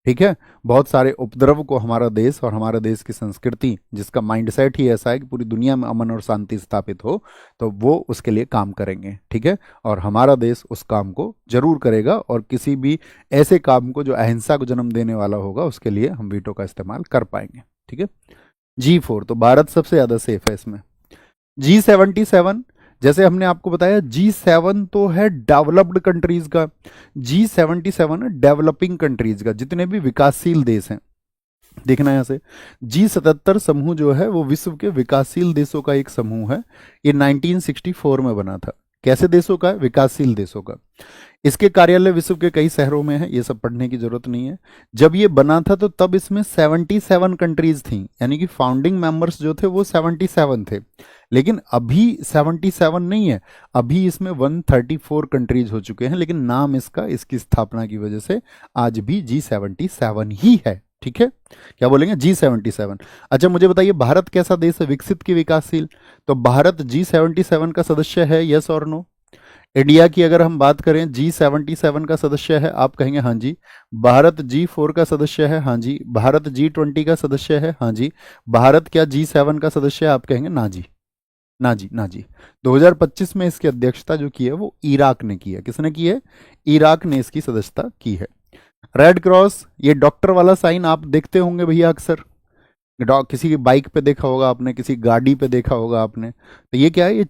ठीक है। बहुत सारे उपद्रव को हमारा देश और हमारे देश की संस्कृति, जिसका माइंडसेट ही ऐसा है कि पूरी दुनिया में अमन और शांति स्थापित हो, तो वो उसके लिए काम करेंगे, ठीक है। और हमारा देश उस काम को जरूर करेगा और किसी भी ऐसे काम को जो अहिंसा को जन्म देने वाला होगा उसके लिए हम वीटो का इस्तेमाल कर पाएंगे, ठीक है। G4, तो भारत सबसे ज्यादा सेफ है इसमें। G77, जैसे हमने आपको बताया G7 तो है डेवलप्ड कंट्रीज का, G77 है डेवलपिंग कंट्रीज का, जितने भी विकासशील देश हैं। देखना यहां से, G77 समूह जो है वो विश्व के विकासशील देशों का एक समूह है। ये 1964 में बना था। कैसे देशों का? विकासशील देशों का। इसके कार्यालय विश्व के कई शहरों में है, ये सब पढ़ने की जरूरत नहीं है। जब ये बना था तो तब इसमें 77 कंट्रीज थी, यानी कि फाउंडिंग मेंबर्स जो थे वो 77 थे। लेकिन अभी 77 नहीं है, अभी इसमें 134 कंट्रीज हो चुके हैं, लेकिन नाम इसका इसकी स्थापना की वजह से आज भी G77 ही है, ठीक है। क्या बोलेंगे? G77। अच्छा मुझे बताइए भारत कैसा देश है? विकसित की विकासशील? तो भारत G77 का सदस्य है, यस और नो? इंडिया की अगर हम बात करें G77 का सदस्य है, आप कहेंगे हाँ जी। भारत G4 का सदस्य है, हाँ जी। भारत G20 का सदस्य है, हाँ जी। भारत क्या G7 का सदस्य है? आप कहेंगे ना जी, ना जी, ना जी। 2025 में इसकी अध्यक्षता जो की है वो इराक ने की है। किसने की है? इराक ने इसकी सदस्यता की है। रेड क्रॉस, ये डॉक्टर वाला साइन आप देखते होंगे भैया अक्सर, किसी की बाइक पे देखा होगा आपने, किसी गाड़ी पे देखा होगा आपने। तो ये क्या है? ये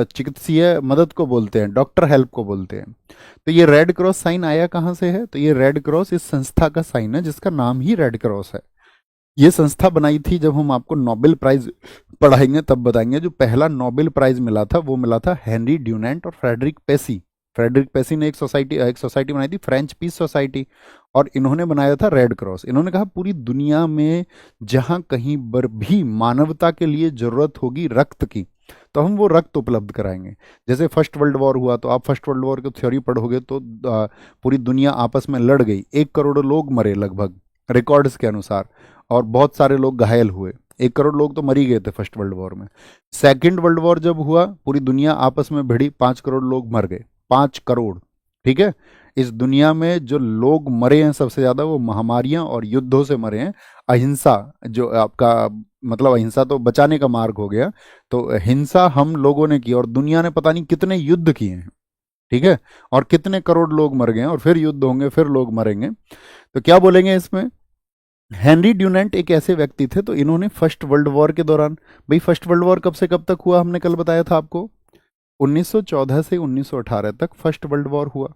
चिकित्सीय मदद को बोलते हैं, डॉक्टर हेल्प को बोलते हैं। तो ये रेड क्रॉस साइन आया कहाँ से है? तो ये रेड क्रॉस इस संस्था का साइन है जिसका नाम ही रेड क्रॉस है। ये संस्था बनाई थी, जब हम आपको नोबेल प्राइज पढ़ाएंगे तब बताएंगे। जो पहला नोबेल प्राइज मिला था वो मिला था हेनरी ड्यूनेंट और फ्रेडरिक पेसी। फ्रेडरिक पेसी ने एक सोसाइटी बनाई थी, फ्रेंच पीस सोसाइटी, और इन्होंने बनाया था रेड क्रॉस। इन्होंने कहा पूरी दुनिया में जहां कहीं पर भी मानवता के लिए जरूरत होगी रक्त की, तो हम वो रक्त उपलब्ध कराएंगे। जैसे फर्स्ट वर्ल्ड वॉर हुआ, तो आप फर्स्ट वर्ल्ड वॉर की थ्योरी पढ़ोगे तो पूरी दुनिया आपस में लड़ गई, 1 करोड़ लोग मरे लगभग रिकॉर्ड्स के अनुसार, और बहुत सारे लोग घायल हुए। 1 करोड़ लोग तो मर ही गए थे फर्स्ट वर्ल्ड वॉर में। सेकेंड वर्ल्ड वॉर जब हुआ, पूरी दुनिया आपस में भिड़ी, 5 करोड़ लोग मर गए, 5 करोड़, ठीक है। इस दुनिया में जो लोग मरे हैं सबसे ज्यादा वो महामारियां और युद्धों से मरे हैं। अहिंसा जो आपका मतलब अहिंसा तो बचाने का मार्ग हो गया, तो हिंसा हम लोगों ने की और दुनिया ने पता नहीं कितने युद्ध किए हैं, ठीक है। और कितने करोड़ लोग मर गए और फिर युद्ध होंगे, फिर लोग मरेंगे। तो क्या बोलेंगे इसमें? हेनरी ड्यूनेंट एक ऐसे व्यक्ति थे, तो इन्होंने फर्स्ट वर्ल्ड वॉर के दौरान, भाई फर्स्ट वर्ल्ड वॉर कब से कब तक हुआ, हमने कल बताया था आपको, 1914 से 1918 तक फर्स्ट वर्ल्ड वॉर हुआ।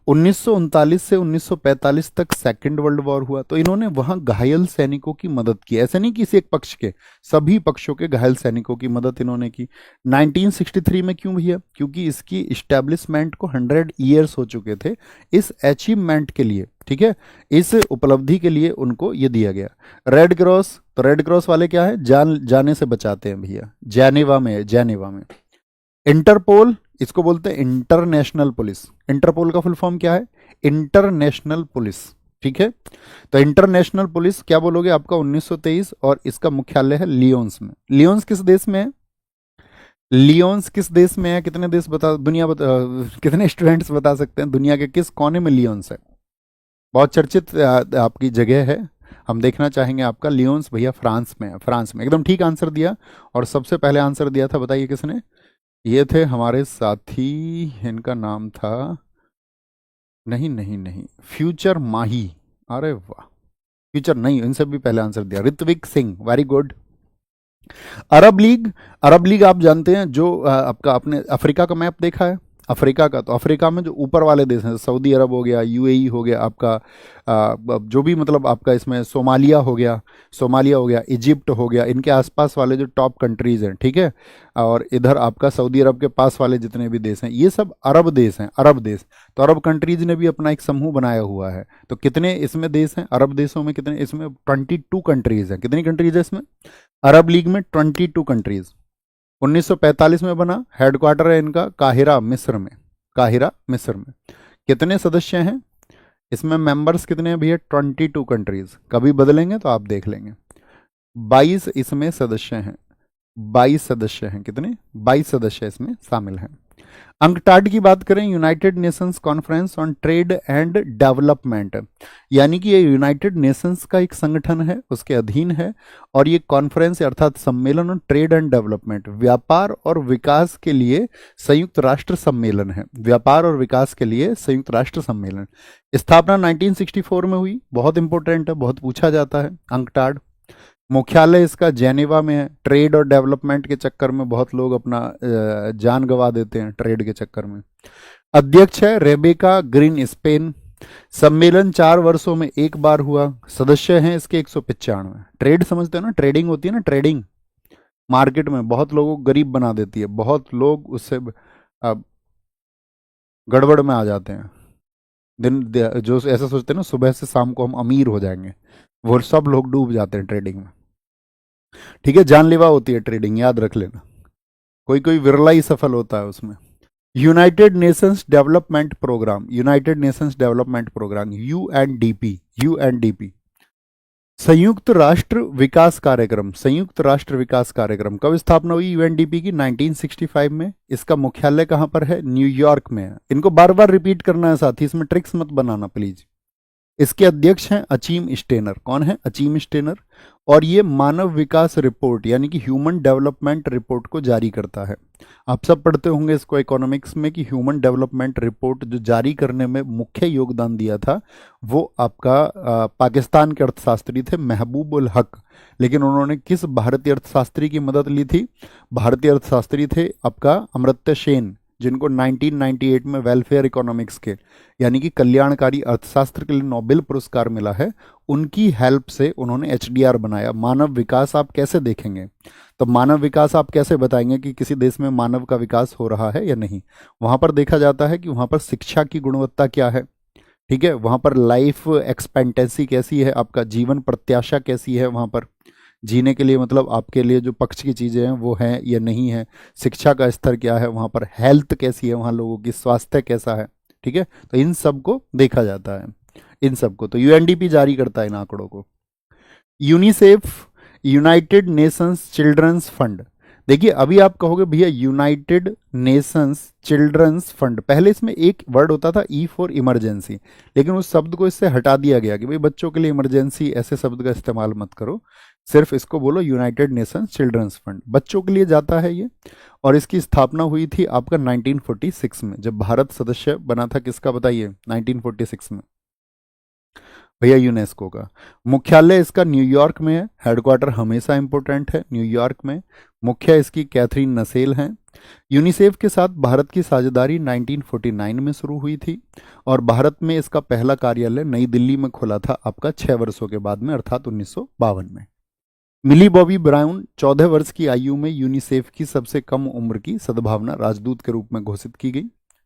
1939 से 1945 तक सेकंड वर्ल्ड वॉर हुआ। तो इन्होंने वहां घायल सैनिकों की मदद की, ऐसे नहीं किसी एक पक्ष के, सभी पक्षों के घायल सैनिकों की मदद इन्होंने की। 1963 में क्यों भैया? क्योंकि इसकी इस्टेब्लिशमेंट को 100 ईयर्स हो चुके थे। इस अचीवमेंट के लिए, ठीक है, इस उपलब्धि के लिए उनको ये दिया गया। रेड क्रॉस, तो रेड क्रॉस वाले क्या है, जान जाने से बचाते हैं भैया, जेनेवा में है, जेनेवा में। इंटरपोल, इसको बोलते हैं इंटरनेशनल पुलिस। इंटरपोल का फुल फॉर्म क्या है? इंटरनेशनल पुलिस, ठीक है। तो इंटरनेशनल पुलिस क्या बोलोगे आपका 1923, और इसका मुख्यालय है लियोन्स में। लियोन्स किस देश में है? लियोन्स किस देश में है? कितने देश बता, दुनिया बता, कितने स्टूडेंट्स बता सकते हैं दुनिया के किस कोने में लियोन्स है? बहुत चर्चित आपकी जगह है, हम देखना चाहेंगे आपका लियोन्स भैया फ्रांस में है, फ्रांस में। एकदम ठीक आंसर दिया। और सबसे पहले आंसर दिया था, बताइए किसने? ये थे हमारे साथी, इनका नाम था, नहीं नहीं नहीं, फ्यूचर माही। अरे वाह, फ्यूचर नहीं, इनसे भी पहले आंसर दिया, ऋत्विक सिंह, वेरी गुड। अरब लीग, अरब लीग आप जानते हैं, जो आपका, आपने अफ्रीका का मैप देखा है? अफ्रीका का, तो अफ्रीका में जो ऊपर वाले देश हैं, सऊदी अरब हो गया, यूएई हो गया आपका, जो भी मतलब आपका इसमें सोमालिया हो गया, सोमालिया हो गया, इजिप्ट हो गया, इनके आसपास वाले जो टॉप कंट्रीज हैं, ठीक है, और इधर आपका सऊदी अरब के पास वाले जितने भी देश हैं, ये सब अरब देश हैं, अरब देश। तो अरब कंट्रीज ने भी अपना एक समूह बनाया हुआ है। तो कितने इसमें देश हैं अरब देशों में? कितने इसमें? 22 कंट्रीज हैं। कितनी कंट्रीज है इसमें अरब लीग में? 22 कंट्रीज। 1945 में बना, हेडक्वार्टर है इनका काहिरा मिस्र में, काहिरा मिस्र में। कितने सदस्य हैं इसमें? मेंबर्स कितने हैं भैया? 22 कंट्रीज। कभी बदलेंगे तो आप देख लेंगे। 22 इसमें सदस्य हैं, 22 सदस्य हैं। कितने? 22 सदस्य इसमें शामिल हैं। अंकटाड की बात करें, United Nations conference on trade and development, यानी कि ये यूनाइटेड नेशंस का एक संगठन है, उसके अधीन है। और ये कॉन्फ्रेंस अर्थात सम्मेलन ऑन ट्रेड एंड डेवलपमेंट, व्यापार और विकास के लिए संयुक्त राष्ट्र सम्मेलन है। व्यापार और विकास के लिए संयुक्त राष्ट्र सम्मेलन। स्थापना 1964 में हुई, बहुत इंपॉर्टेंट है, बहुत पूछा जाता है अंकटाड। मुख्यालय इसका जेनेवा में है। ट्रेड और डेवलपमेंट के चक्कर में बहुत लोग अपना जान गंवा देते हैं, ट्रेड के चक्कर में। अध्यक्ष है रेबेका ग्रीन स्पेन। सम्मेलन 4 वर्षों में एक बार हुआ। सदस्य हैं इसके 195। ट्रेड समझते हो ना, ट्रेडिंग होती है ना, ट्रेडिंग मार्केट में बहुत लोगों को गरीब बना देती है, बहुत लोग उससे गड़बड़ में आ जाते हैं। जो ऐसा सोचते हैं ना सुबह से शाम को हम अमीर हो जाएंगे, वो सब लोग डूब जाते हैं ट्रेडिंग में, ठीक है। जानलेवा होती है ट्रेडिंग, याद रख लेना। कोई कोई विरला ही सफल होता है उसमें। United Nations Development Programme, United Nations Development Programme, UNDP, UNDP, संयुक्त राष्ट्र विकास कार्यक्रम, संयुक्त राष्ट्र विकास कार्यक्रम। कब स्थापना हुई यूएनडीपी की? 1965 में। इसका मुख्यालय कहां पर है? न्यूयॉर्क में है। इनको बार बार रिपीट करना है साथी, इसमें ट्रिक्स मत बनाना प्लीज। इसके अध्यक्ष हैं अचीम स्टेनर। कौन है? Achim Steiner. और ये मानव विकास रिपोर्ट यानी कि ह्यूमन डेवलपमेंट रिपोर्ट को जारी करता है। आप सब पढ़ते होंगे इसको इकोनॉमिक्स में कि ह्यूमन डेवलपमेंट रिपोर्ट जो जारी करने में मुख्य योगदान दिया था वो आपका पाकिस्तान के अर्थशास्त्री थे महबूब उल हक। लेकिन उन्होंने किस भारतीय अर्थशास्त्री की मदद ली थी? भारतीय अर्थशास्त्री थे आपका अमर्त्य सेन, जिनको 1998 में वेलफेयर इकोनॉमिक्स के यानी कि कल्याणकारी अर्थशास्त्र के लिए नोबेल पुरस्कार मिला है। उनकी हेल्प से उन्होंने एचडीआर बनाया। मानव विकास आप कैसे देखेंगे? तो मानव विकास आप कैसे बताएंगे कि किसी देश में मानव का विकास हो रहा है या नहीं? वहां पर देखा जाता है कि वहां पर शिक्षा की गुणवत्ता क्या है, ठीक है, वहां पर लाइफ एक्सपेक्टेंसी कैसी है, आपका जीवन प्रत्याशा कैसी है, वहां पर जीने के लिए मतलब आपके लिए जो पक्ष की चीज़ें हैं वो हैं या नहीं है, शिक्षा का स्तर क्या है, वहाँ पर हेल्थ कैसी है, वहाँ लोगों की स्वास्थ्य कैसा है, ठीक है। तो इन सब को देखा जाता है, इन सब को। तो यूएनडीपी जारी करता है इन आंकड़ों को। UNICEF, United Nations Children's Fund. देखिए अभी आप कहोगे भैया यूनाइटेड नेशंस चिल्ड्रंस फंड, पहले इसमें एक वर्ड होता था ई फॉर इमरजेंसी, लेकिन उस शब्द को इससे हटा दिया गया कि भाई बच्चों के लिए इमरजेंसी ऐसे शब्द का इस्तेमाल मत करो, सिर्फ इसको बोलो यूनाइटेड नेशंस चिल्ड्रंस फंड, बच्चों के लिए जाता है ये। और इसकी स्थापना हुई थी आपका 1946 में, जब भारत सदस्य बना था। किसका बताइए? 1946 में भैया यूनेस्को का। मुख्यालय इसका न्यूयॉर्क में है, हेडक्वार्टर हमेशा इंपॉर्टेंट है न्यूयॉर्क में। मुख्य इसकी कैथरीन नसेल हैं। यूनिसेफ के साथ भारत की साझेदारी 1949 में शुरू हुई थी और भारत में इसका पहला कार्यालय नई दिल्ली में खुला था आपका 6 वर्षों के बाद में, अर्थात 1952 में। मिली बॉबी ब्राउन 14 वर्ष की आयु में यूनिसेफ की सबसे कम उम्र की सद्भावना राजदूत के रूप में घोषित की गई।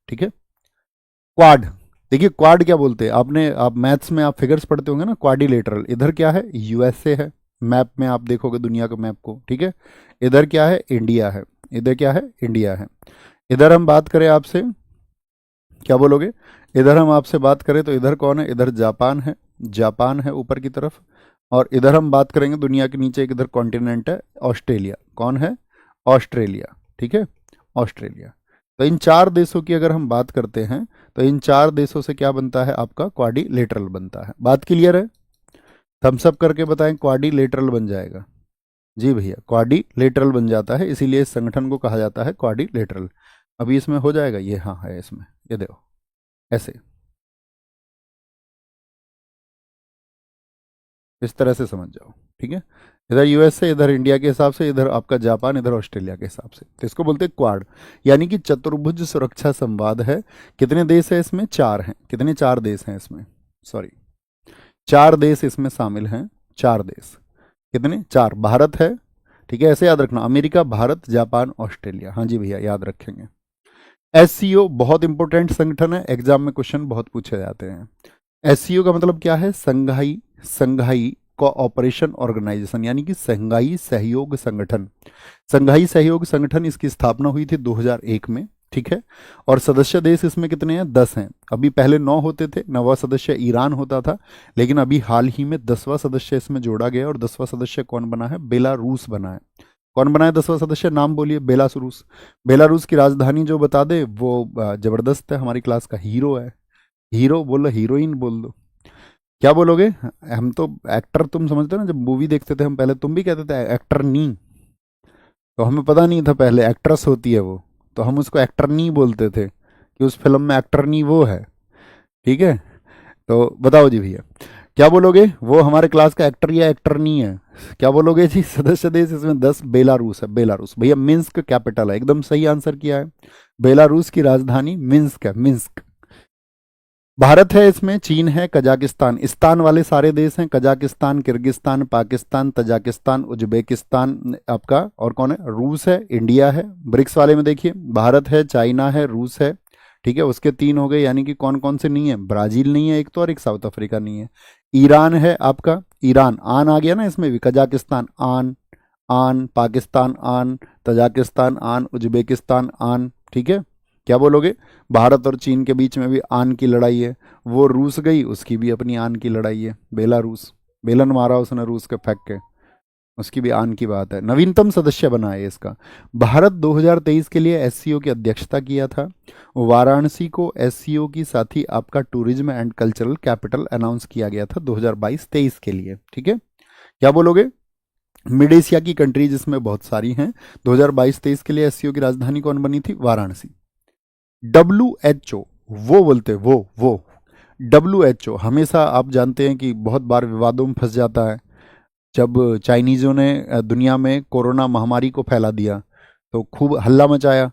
ठीक है। क्वाड, देखिए क्वाड क्या बोलते हैं, आप मैथ्स में आप फिगर्स पढ़ते होंगे ना, क्वाड्रिलेटरल। इधर क्या है, यूएसए है, मैप में आप देखोगे दुनिया के मैप को। ठीक है। इधर क्या है, इंडिया है। इधर क्या है, इंडिया है। इधर हम बात करें आपसे, क्या बोलोगे, इधर हम आपसे बात करें तो इधर कौन है, इधर जापान है, जापान है ऊपर की तरफ। और इधर हम बात करेंगे दुनिया के नीचे एक इधर कॉन्टिनेंट है, ऑस्ट्रेलिया। कौन है, ऑस्ट्रेलिया। ठीक है, ऑस्ट्रेलिया। तो इन चार देशों की अगर हम बात करते हैं तो इन चार देशों से क्या बनता है आपका, क्वाड्रिलेटरल बनता है। बात क्लियर है, थम्स अप करके बताएं, क्वाड्रिलेटरल बन जाएगा। जी भैया, क्वाड्रिलेटरल बन जाता है, इसीलिए इस संगठन को कहा जाता है क्वाड्रिलेटरल। अभी इसमें हो जाएगा ये, हाँ है इसमें, ये देखो ऐसे, इस तरह से समझ जाओ। ठीक है। इधर यूएसए, इधर इंडिया के हिसाब से, इधर आपका जापान, इधर ऑस्ट्रेलिया के हिसाब से, तो इसको बोलते हैं क्वाड, यानी कि चतुर्भुज सुरक्षा संवाद है। कितने देश है इसमें, चार हैं। कितने, चार देश हैं इसमें, सॉरी चार देश इसमें शामिल हैं। चार देश, कितने, चार। भारत है, ठीक है, ऐसे याद रखना, अमेरिका, भारत, जापान, ऑस्ट्रेलिया। हाँ जी भैया, याद रखेंगे। एससीओ बहुत इंपॉर्टेंट संगठन है, एग्जाम में क्वेश्चन बहुत पूछे जाते हैं। एससीओ का मतलब क्या है, संघाई संघाई कोऑपरेशन ऑर्गेनाइजेशन, यानी कि संघाई सहयोग संगठन। संघाई सहयोग संगठन, इसकी स्थापना हुई थी 2001 में। ठीक है। और सदस्य देश इसमें कितने हैं, 10 हैं। अभी पहले 9 होते थे, 9वां सदस्य ईरान होता था, लेकिन अभी हाल ही में 10वां सदस्य इसमें जोड़ा गया। और 10वां सदस्य कौन बना है, बेलारूस बना है। कौन बना है 10वां सदस्य, नाम बोलिए, बेलारूस। बेलारूस की राजधानी जो बता दे वो जबरदस्त है, हमारी क्लास का हीरो है। हीरो बोलो, हीरोइन बोल दो, क्या बोलोगे। हम तो एक्टर, तुम समझते हो ना, जब मूवी देखते थे हम पहले, तुम भी कहते थे एक्टर नी, तो हमें पता नहीं था पहले एक्ट्रेस होती है वो, तो हम उसको एक्टर नी बोलते थे कि उस फिल्म में एक्टर नी वो है। ठीक है। तो बताओ जी भैया, क्या बोलोगे, वो हमारे क्लास का एक्टर या एक्टर नहीं है, क्या बोलोगे जी। सदस्य देश इसमें 10, बेलारूस है। बेलारूस भैया मिन्स्क कैपिटल है, एकदम सही आंसर किया है। बेलारूस की राजधानी मिन्स्क है, मिन्स्क। भारत है इसमें, चीन है, कजाकिस्तान, इस्तान वाले सारे देश हैं, Kazakhstan, Kyrgyzstan, Pakistan, Tajikistan, Uzbekistan आपका, और कौन है, रूस है, इंडिया है। ब्रिक्स वाले में देखिए, भारत है, चाइना है, रूस है। ठीक है, उसके 3 हो गए, यानी कि कौन कौन से नहीं है, ब्राजील नहीं है एक तो, और एक साउथ अफ्रीका नहीं है। ईरान है आपका, ईरान, आन आ गया ना इसमें भी, कजाकिस्तान आन, आन, पाकिस्तान आन, तजाकिस्तान आन, उज्बेकिस्तान आन। ठीक है। क्या बोलोगे, भारत और चीन के बीच में भी आन की लड़ाई है। वो रूस गई, उसकी भी अपनी आन की लड़ाई है, बेलारूस, बेलन मारा उसने रूस के फेंक के, उसकी भी आन की बात है। नवीनतम सदस्य बना है इसका। भारत 2023 के लिए एससीओ की अध्यक्षता किया था। वाराणसी को एससीओ की साथ ही आपका tourism and cultural capital announce किया गया था 2022-23 के लिए। ठीक है। क्या बोलोगे, मिड एशिया की कंट्रीज इसमें बहुत सारी हैं। 2022-23 के लिए एससीओ की राजधानी कौन बनी थी, वाराणसी। WHO, वो बोलते, वो WHO हमेशा आप जानते हैं कि बहुत बार विवादों में फंस जाता है। जब चाइनीज़ों ने दुनिया में कोरोना महामारी को फैला दिया तो खूब हल्ला मचाया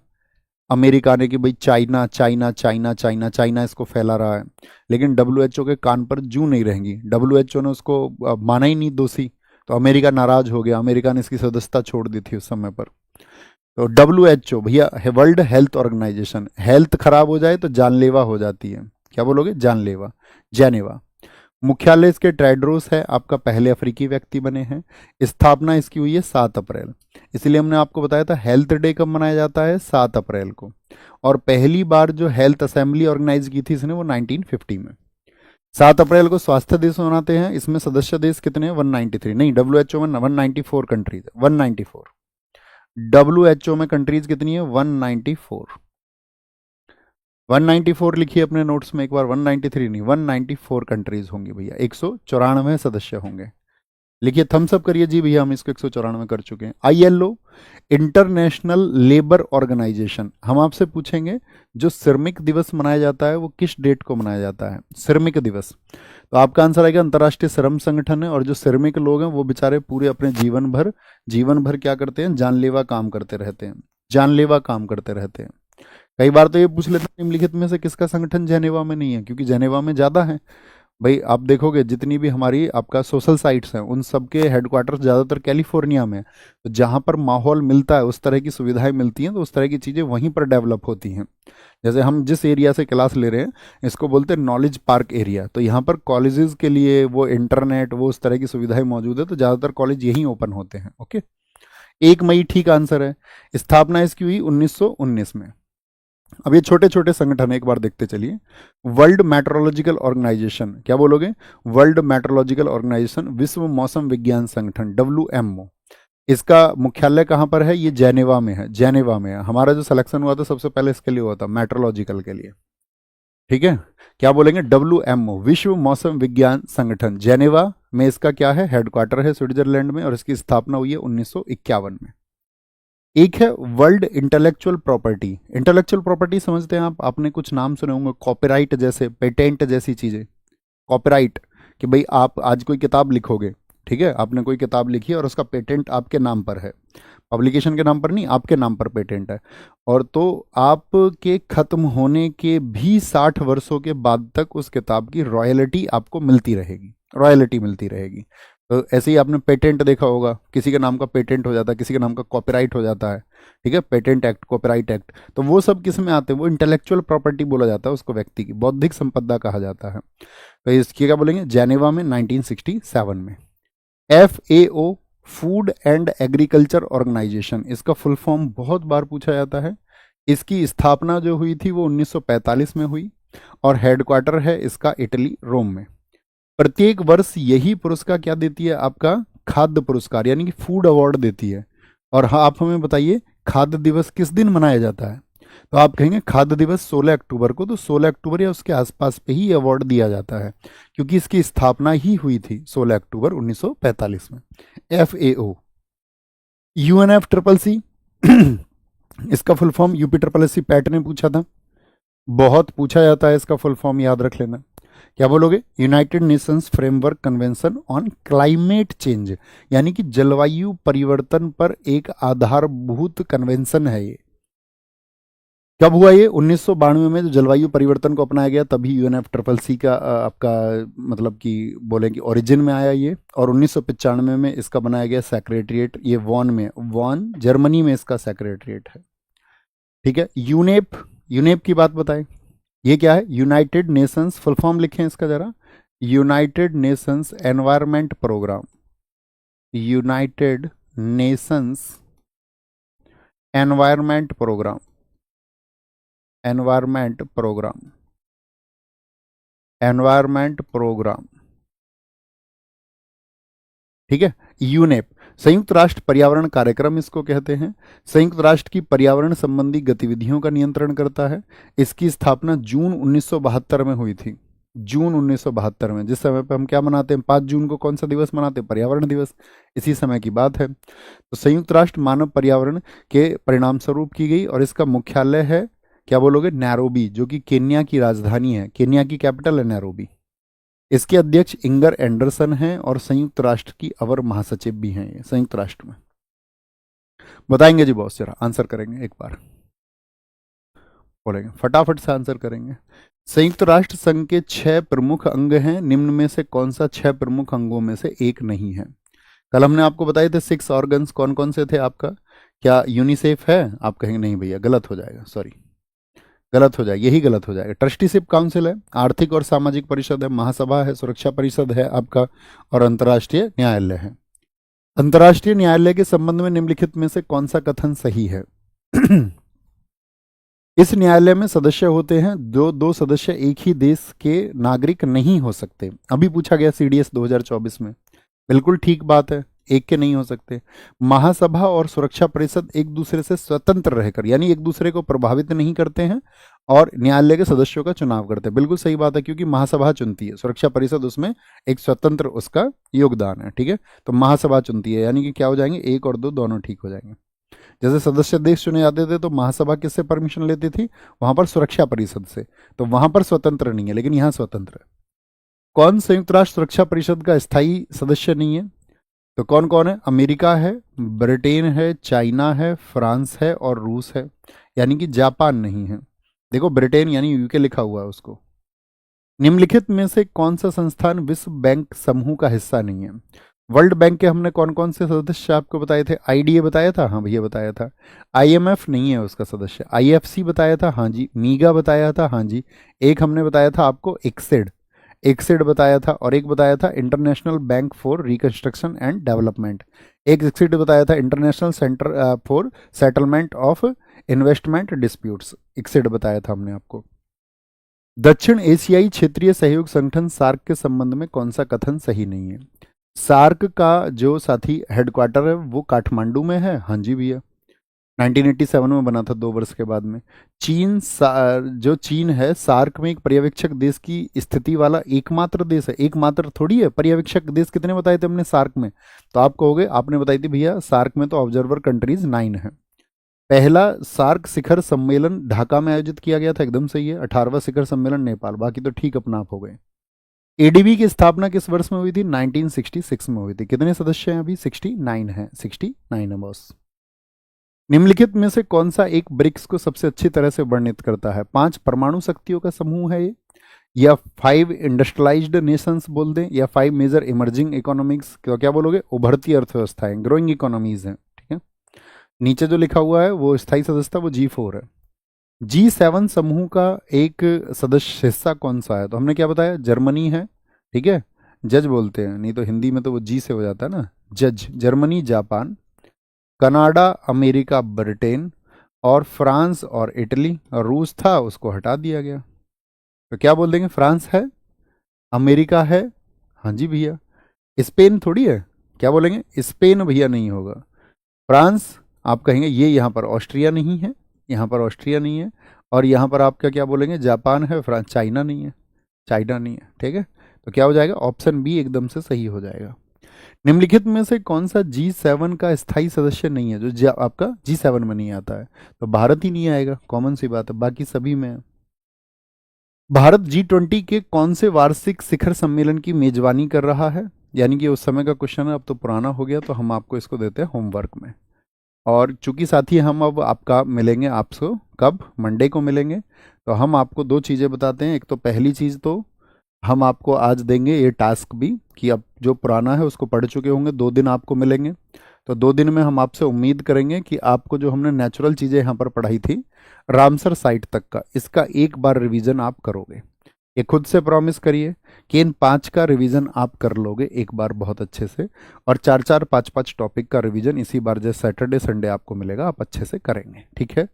अमेरिका ने कि भाई China China China China China इसको फैला रहा है। लेकिन WHO के कान पर जूं नहीं रहेंगी, WHO ने उसको माना ही नहीं दोषी, तो अमेरिका नाराज हो गया, अमेरिका ने इसकी सदस्यता छोड़ दी थी उस समय पर। तो WHO भैया है वर्ल्ड हेल्थ ऑर्गेनाइजेशन, हेल्थ खराब हो जाए तो जानलेवा हो जाती है, क्या बोलोगे, जानलेवा, जेनेवा। मुख्यालय इसके ट्राइड्रोस है, आपका पहले अफ्रीकी व्यक्ति बने हैं। स्थापना इसकी हुई है 7 अप्रैल, इसलिए हमने आपको बताया था हेल्थ डे कब मनाया जाता है, 7 अप्रैल को। और पहली बार जो हेल्थ असेंबली ऑर्गेनाइज की थी इसने वो 1950 में। 7 अप्रैल को स्वास्थ्य दिवस मनाते हैं। इसमें सदस्य देश कितने हैं, 193, नहीं WHO में 194 कंट्रीज, 194। WHO में कंट्रीज कितनी है, 194। 194 लिखिए अपने नोट्स में एक बार, 193 नहीं 194 कंट्रीज होंगी भैया, 194 सदस्य होंगे। लिखिए, थम्स अप करिए जी भैया, हम इसको 194 कर चुके हैं। ILO, International Labour Organisation. हम आपसे पूछेंगे जो श्रमिक दिवस मनाया जाता है वो किस डेट को मनाया जाता है, श्रमिक दिवस। तो आपका आंसर आएगा अंतर्राष्ट्रीय श्रम संगठन है। और जो श्रमिक लोग हैं वो बेचारे पूरे अपने जीवन भर क्या करते हैं, जानलेवा काम करते रहते हैं, जानलेवा काम करते रहते हैं। कई बार तो ये पूछ लेते हैं निम्नलिखित में से किसका संगठन जेनेवा में नहीं है, क्योंकि जेनेवा में ज़्यादा है। भाई आप देखोगे जितनी भी हमारी आपका सोशल साइट्स हैं उन सब के हेडक्वार्टर्स ज़्यादातर कैलिफोर्निया में है। तो जहाँ पर माहौल मिलता है, उस तरह की सुविधाएं मिलती हैं, तो उस तरह की चीज़ें वहीं पर डेवलप होती हैं। जैसे हम जिस एरिया से क्लास ले रहे हैं इसको बोलते हैं नॉलेज पार्क एरिया। तो यहाँ पर कॉलेजेस के लिए वो इंटरनेट, वो उस तरह की सुविधाएं मौजूद है, तो ज़्यादातर कॉलेज यहीं ओपन होते हैं। ओके, 1 मई ठीक आंसर है। स्थापना इसकी हुई 1919 में। अब ये छोटे छोटे संगठन एक बार देखते चलिए। वर्ल्ड मेट्रोलॉजिकल ऑर्गेनाइजेशन, क्या बोलोगे, वर्ल्ड मेट्रोलॉजिकल ऑर्गेनाइजेशन, विश्व मौसम विज्ञान संगठन, WMO। इसका मुख्यालय कहाँ पर है, ये जेनेवा में है, जेनेवा में है। हमारा जो सिलेक्शन हुआ था सबसे पहले इसके लिए हुआ था, मेट्रोलॉजिकल के लिए। ठीक है, क्या बोलेंगे, WMO, विश्व मौसम विज्ञान संगठन, जेनेवा में इसका क्या है, हेडक्वार्टर है स्विट्जरलैंड में, और इसकी स्थापना हुई है 1951 में। एक है world intellectual property. Intellectual property समझते हैं आप, आपने कुछ नाम सुने होंगे, कॉपीराइट जैसे, पेटेंट जैसी चीज़ें। कॉपीराइट कि भाई आप आज कोई किताब लिखोगे, ठीक है, आपने कोई किताब लिखी है और उसका पेटेंट आपके नाम पर है, पब्लिकेशन के नाम पर नहीं, आपके नाम पर पेटेंट है। और तो आपके खत्म होने के भी 60 वर्षों के बाद तक उस किताब की रॉयल्टी आपको मिलती रहेगी, रॉयल्टी मिलती रहेगी। तो ऐसे ही आपने पेटेंट देखा होगा, किसी के नाम का पेटेंट हो जाता है, किसी के नाम का कॉपीराइट हो जाता है, ठीक है, पेटेंट एक्ट, कॉपीराइट एक्ट। तो वो सब किस में आते हैं, वो इंटेलेक्चुअल प्रॉपर्टी बोला जाता है उसको, व्यक्ति की बौद्धिक संपदा कहा जाता है। तो इसकी क्या बोलेंगे, जेनेवा में 1967 में। FAO, Food and Agriculture Organisation, इसका फुल फॉर्म बहुत बार पूछा जाता है। इसकी स्थापना जो हुई थी वो 1945 में हुई, और हेडक्वार्टर है इसका इटली, रोम में। प्रत्येक वर्ष यही पुरस्कार क्या देती है, आपका खाद्य पुरस्कार, यानी कि फूड अवार्ड देती है। और हाँ, आप हमें बताइए खाद्य दिवस किस दिन मनाया जाता है। तो आप कहेंगे खाद्य दिवस 16 अक्टूबर को। तो 16 अक्टूबर या उसके आसपास पे ही अवार्ड दिया जाता है, क्योंकि इसकी स्थापना ही हुई थी 16 अक्टूबर 1945 में। FAO, UNFCCC, इसका फुल फॉर्म UPSSC पैट ने पूछा था, बहुत पूछा जाता है, इसका फुल फॉर्म याद रख लेना। क्या बोलोगे, United Nations framework convention on climate change, यानी कि जलवायु परिवर्तन पर एक आधारभूत कन्वेंशन है ये। कब हुआ ये, 1992 में जो जलवायु परिवर्तन को अपनाया गया, तभी UNFCCC का आपका मतलब कि बोले कि ओरिजिन में आया ये। और 1995 में इसका बनाया गया सेक्रेटरिएट, ये वॉन जर्मनी में इसका सेक्रेटरिएट है। ठीक है, यूनेप की बात बताएं, ये क्या है, यूनाइटेड नेशंस, फुल फॉर्म लिखें इसका जरा, United Nations Environment Programme, United Nations Environment Programme, Environment Programme, Environment Programme, ठीक है। यूनेप, संयुक्त राष्ट्र पर्यावरण कार्यक्रम इसको कहते हैं। संयुक्त राष्ट्र की पर्यावरण संबंधी गतिविधियों का नियंत्रण करता है। इसकी स्थापना जून 1972 में हुई थी, जून 1972 में, जिस समय पे हम क्या मनाते हैं, 5 जून को कौन सा दिवस मनाते हैं, पर्यावरण दिवस, इसी समय की बात है। तो संयुक्त राष्ट्र मानव पर्यावरण के परिणाम स्वरूप की गई, और इसका मुख्यालय है, क्या बोलोगे, नैरोबी, जो कि केन्या की राजधानी है, केन्या की कैपिटल है नैरोबी। इसके अध्यक्ष इंगर एंडरसन हैं, और संयुक्त राष्ट्र की अवर महासचिव भी हैं ये संयुक्त राष्ट्र में। बताएंगे जी बॉस, जरा आंसर करेंगे एक बार, बोलेंगे फटाफट से आंसर करेंगे। संयुक्त राष्ट्र संघ के 6 प्रमुख अंग हैं, निम्न में से कौन सा 6 प्रमुख अंगों में से एक नहीं है। कल हमने आपको बताए थे 6 ऑर्गन्स कौन कौन से थे आपका, क्या यूनिसेफ है, आप कहेंगे नहीं भैया गलत हो जाएगा, सॉरी गलत हो जाएगा, यही गलत हो जाएगा। ट्रस्टीशिप काउंसिल है, आर्थिक और सामाजिक परिषद है, महासभा है, सुरक्षा परिषद है आपका, और अंतर्राष्ट्रीय न्यायालय है। अंतर्राष्ट्रीय न्यायालय के संबंध में निम्नलिखित में से कौन सा कथन सही है। इस न्यायालय में सदस्य होते हैं दो सदस्य एक ही देश के नागरिक नहीं हो सकते। अभी पूछा गया CDS 2024 में, बिल्कुल ठीक बात है, एक के नहीं हो सकते। महासभा और सुरक्षा परिषद एक दूसरे से स्वतंत्र रहकर, यानी एक दूसरे को प्रभावित नहीं करते हैं और न्यायालय के सदस्यों का चुनाव करते हैं। बिल्कुल सही बात है, क्योंकि महासभा चुनती है, सुरक्षा परिषद उसमें एक स्वतंत्र उसका योगदान है। ठीक है, तो महासभा चुनती है, यानी कि क्या हो जाएंगे, एक और दो दोनों ठीक हो जाएंगे। जैसे सदस्य देश चुने जाते थे तो महासभा किससे परमिशन लेती थी, वहां पर सुरक्षा परिषद से, तो वहां पर स्वतंत्र नहीं है, लेकिन यहां स्वतंत्र है। कौन संयुक्त राष्ट्र सुरक्षा परिषद का स्थायी सदस्य नहीं है, तो कौन कौन है, अमेरिका है, ब्रिटेन है, चाइना है, फ्रांस है और रूस है, यानी कि जापान नहीं है। देखो ब्रिटेन यानी यूके लिखा हुआ है उसको। निम्नलिखित में से कौन सा संस्थान विश्व बैंक समूह का हिस्सा नहीं है। वर्ल्ड बैंक के हमने कौन कौन से सदस्य आपको बताए थे, आईडीए बताया था, हाँ भैया बताया था। आईएमएफ नहीं है उसका सदस्य, आईएफसी बताया था, हाँ जी। मीगा बताया था, हाँ जी। एक हमने बताया था आपको एक्सिड, एक्सिड बताया था, और एक बताया था International Bank for Reconstruction and Development. एक एक्सिड बताया था International Centre for Settlement of Investment Disputes, ICSID बताया था हमने आपको। दक्षिण एशियाई क्षेत्रीय सहयोग संगठन सार्क के संबंध में कौन सा कथन सही नहीं है। सार्क का जो साथी हेडक्वार्टर है वो काठमांडू में है, हाँ जी भैया। 1987 में बना था, 2 वर्ष के बाद में। जो चीन है सार्क में एक पर्यवेक्षक देश की स्थिति वाला एकमात्र देश है, एकमात्र थोड़ी है। पर्यवेक्षक देश कितने बताए थे हमने सार्क में, तो आप कहोगे आपने बताई थी भैया सार्क में तो ऑब्जर्वर कंट्रीज 9 है। पहला सार्क शिखर सम्मेलन ढाका में आयोजित किया गया था, एकदम सही है। 18वां शिखर सम्मेलन नेपाल, बाकी तो ठीक अपना आप हो गए। एडीबी की स्थापना किस वर्ष में हुई थी, 1966 में हुई थी। कितने सदस्य हैं अभी, 69 हैं, 69 है बॉस। निम्नलिखित में से कौन सा एक ब्रिक्स को सबसे अच्छी तरह से वर्णित करता है। 5 परमाणु शक्तियों का समूह है ये, या 5 इंडस्ट्रियलाइज्ड नेशंस बोल दें, या 5 मेजर इमर्जिंग इकोनॉमिक्स, क्या बोलोगे, उभरती अर्थव्यवस्थाएं, ग्रोइंग इकोनॉमीज हैं। ठीक है, नीचे जो लिखा हुआ है वो स्थायी सदस्य वो G4 है। G7 समूह का एक सदस्य हिस्सा कौन सा है, तो हमने क्या बताया, जर्मनी है। ठीक है, जज बोलते हैं, नहीं तो हिंदी में तो वो जी से हो जाता है ना, जज। Germany, Japan, Canada, America, Britain और फ्रांस और इटली, और रूस था उसको हटा दिया गया। तो क्या बोल देंगे, फ्रांस है, अमेरिका है, हाँ जी भैया। स्पेन थोड़ी है, क्या बोलेंगे, स्पेन भैया नहीं होगा, फ्रांस आप कहेंगे। ये यहाँ पर ऑस्ट्रिया नहीं है, यहाँ पर ऑस्ट्रिया नहीं है, और यहाँ पर आपका क्या बोलेंगे, जापान है, फ्रांस, चाइना नहीं है, चाइना नहीं है। ठीक है, तो क्या हो जाएगा, ऑप्शन बी एकदम से सही हो जाएगा। निम्नलिखित में से कौन सा G7 का स्थायी सदस्य नहीं है, जो आपका G7 में नहीं आता है, तो भारत ही नहीं आएगा, कॉमन सी बात है, बाकी सभी में है। भारत G20 के कौन से वार्षिक शिखर सम्मेलन की मेजबानी कर रहा है, यानी कि उस समय का क्वेश्चन है, अब तो पुराना हो गया, तो हम आपको इसको देते हैं होमवर्क में। और चूंकि साथी हम अब आपका मिलेंगे आपसे कब, मंडे को मिलेंगे, तो हम आपको 2 चीज़ें बताते हैं। एक तो पहली चीज़ तो हम आपको आज देंगे ये टास्क भी, कि अब जो पुराना है उसको पढ़ चुके होंगे, 2 दिन आपको मिलेंगे, तो 2 दिन में हम आपसे उम्मीद करेंगे कि आपको जो हमने नेचुरल चीज़ें यहाँ पर पढ़ाई थी रामसर साइट तक का, इसका एक बार रिवीजन आप करोगे। ये खुद से प्रॉमिस करिए कि इन 5 का रिवीजन आप कर लोगे एक बार बहुत अच्छे से, और 4-4, 5-5 टॉपिक का रिवीजन इसी बार जैसे सैटरडे संडे आपको मिलेगा आप अच्छे से करेंगे। ठीक है,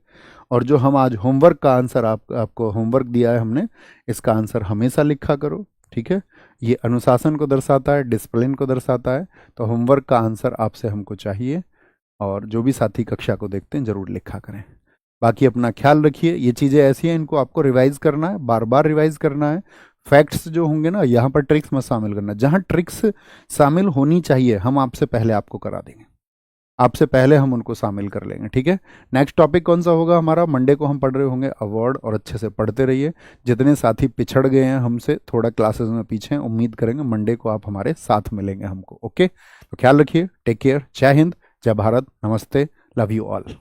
और जो हम आज होमवर्क का आंसर आपको होमवर्क दिया है हमने, इसका आंसर हमेशा लिखा करो। ठीक है, ये अनुशासन को दर्शाता है, डिसिप्लिन को दर्शाता है, तो होमवर्क का आंसर आपसे हमको चाहिए, और जो भी साथी कक्षा को देखते हैं ज़रूर लिखा करें। बाकी अपना ख्याल रखिए, ये चीज़ें ऐसी हैं इनको आपको रिवाइज करना है, बार बार रिवाइज करना है। फैक्ट्स जो होंगे ना, यहाँ पर ट्रिक्स मत शामिल करना, जहाँ ट्रिक्स शामिल होनी चाहिए हम आपसे पहले आपको करा देंगे, आपसे पहले हम उनको शामिल कर लेंगे। ठीक है, नेक्स्ट टॉपिक कौन सा होगा हमारा, मंडे को हम पढ़ रहे होंगे अवार्ड, और अच्छे से पढ़ते रहिए। जितने साथी पिछड़ गए हैं हमसे थोड़ा क्लासेस में पीछे हैं, उम्मीद करेंगे मंडे को आप हमारे साथ मिलेंगे हमको। ओके, तो ख्याल रखिए, टेक केयर, जय हिंद, जय भारत, नमस्ते, लव यू ऑल।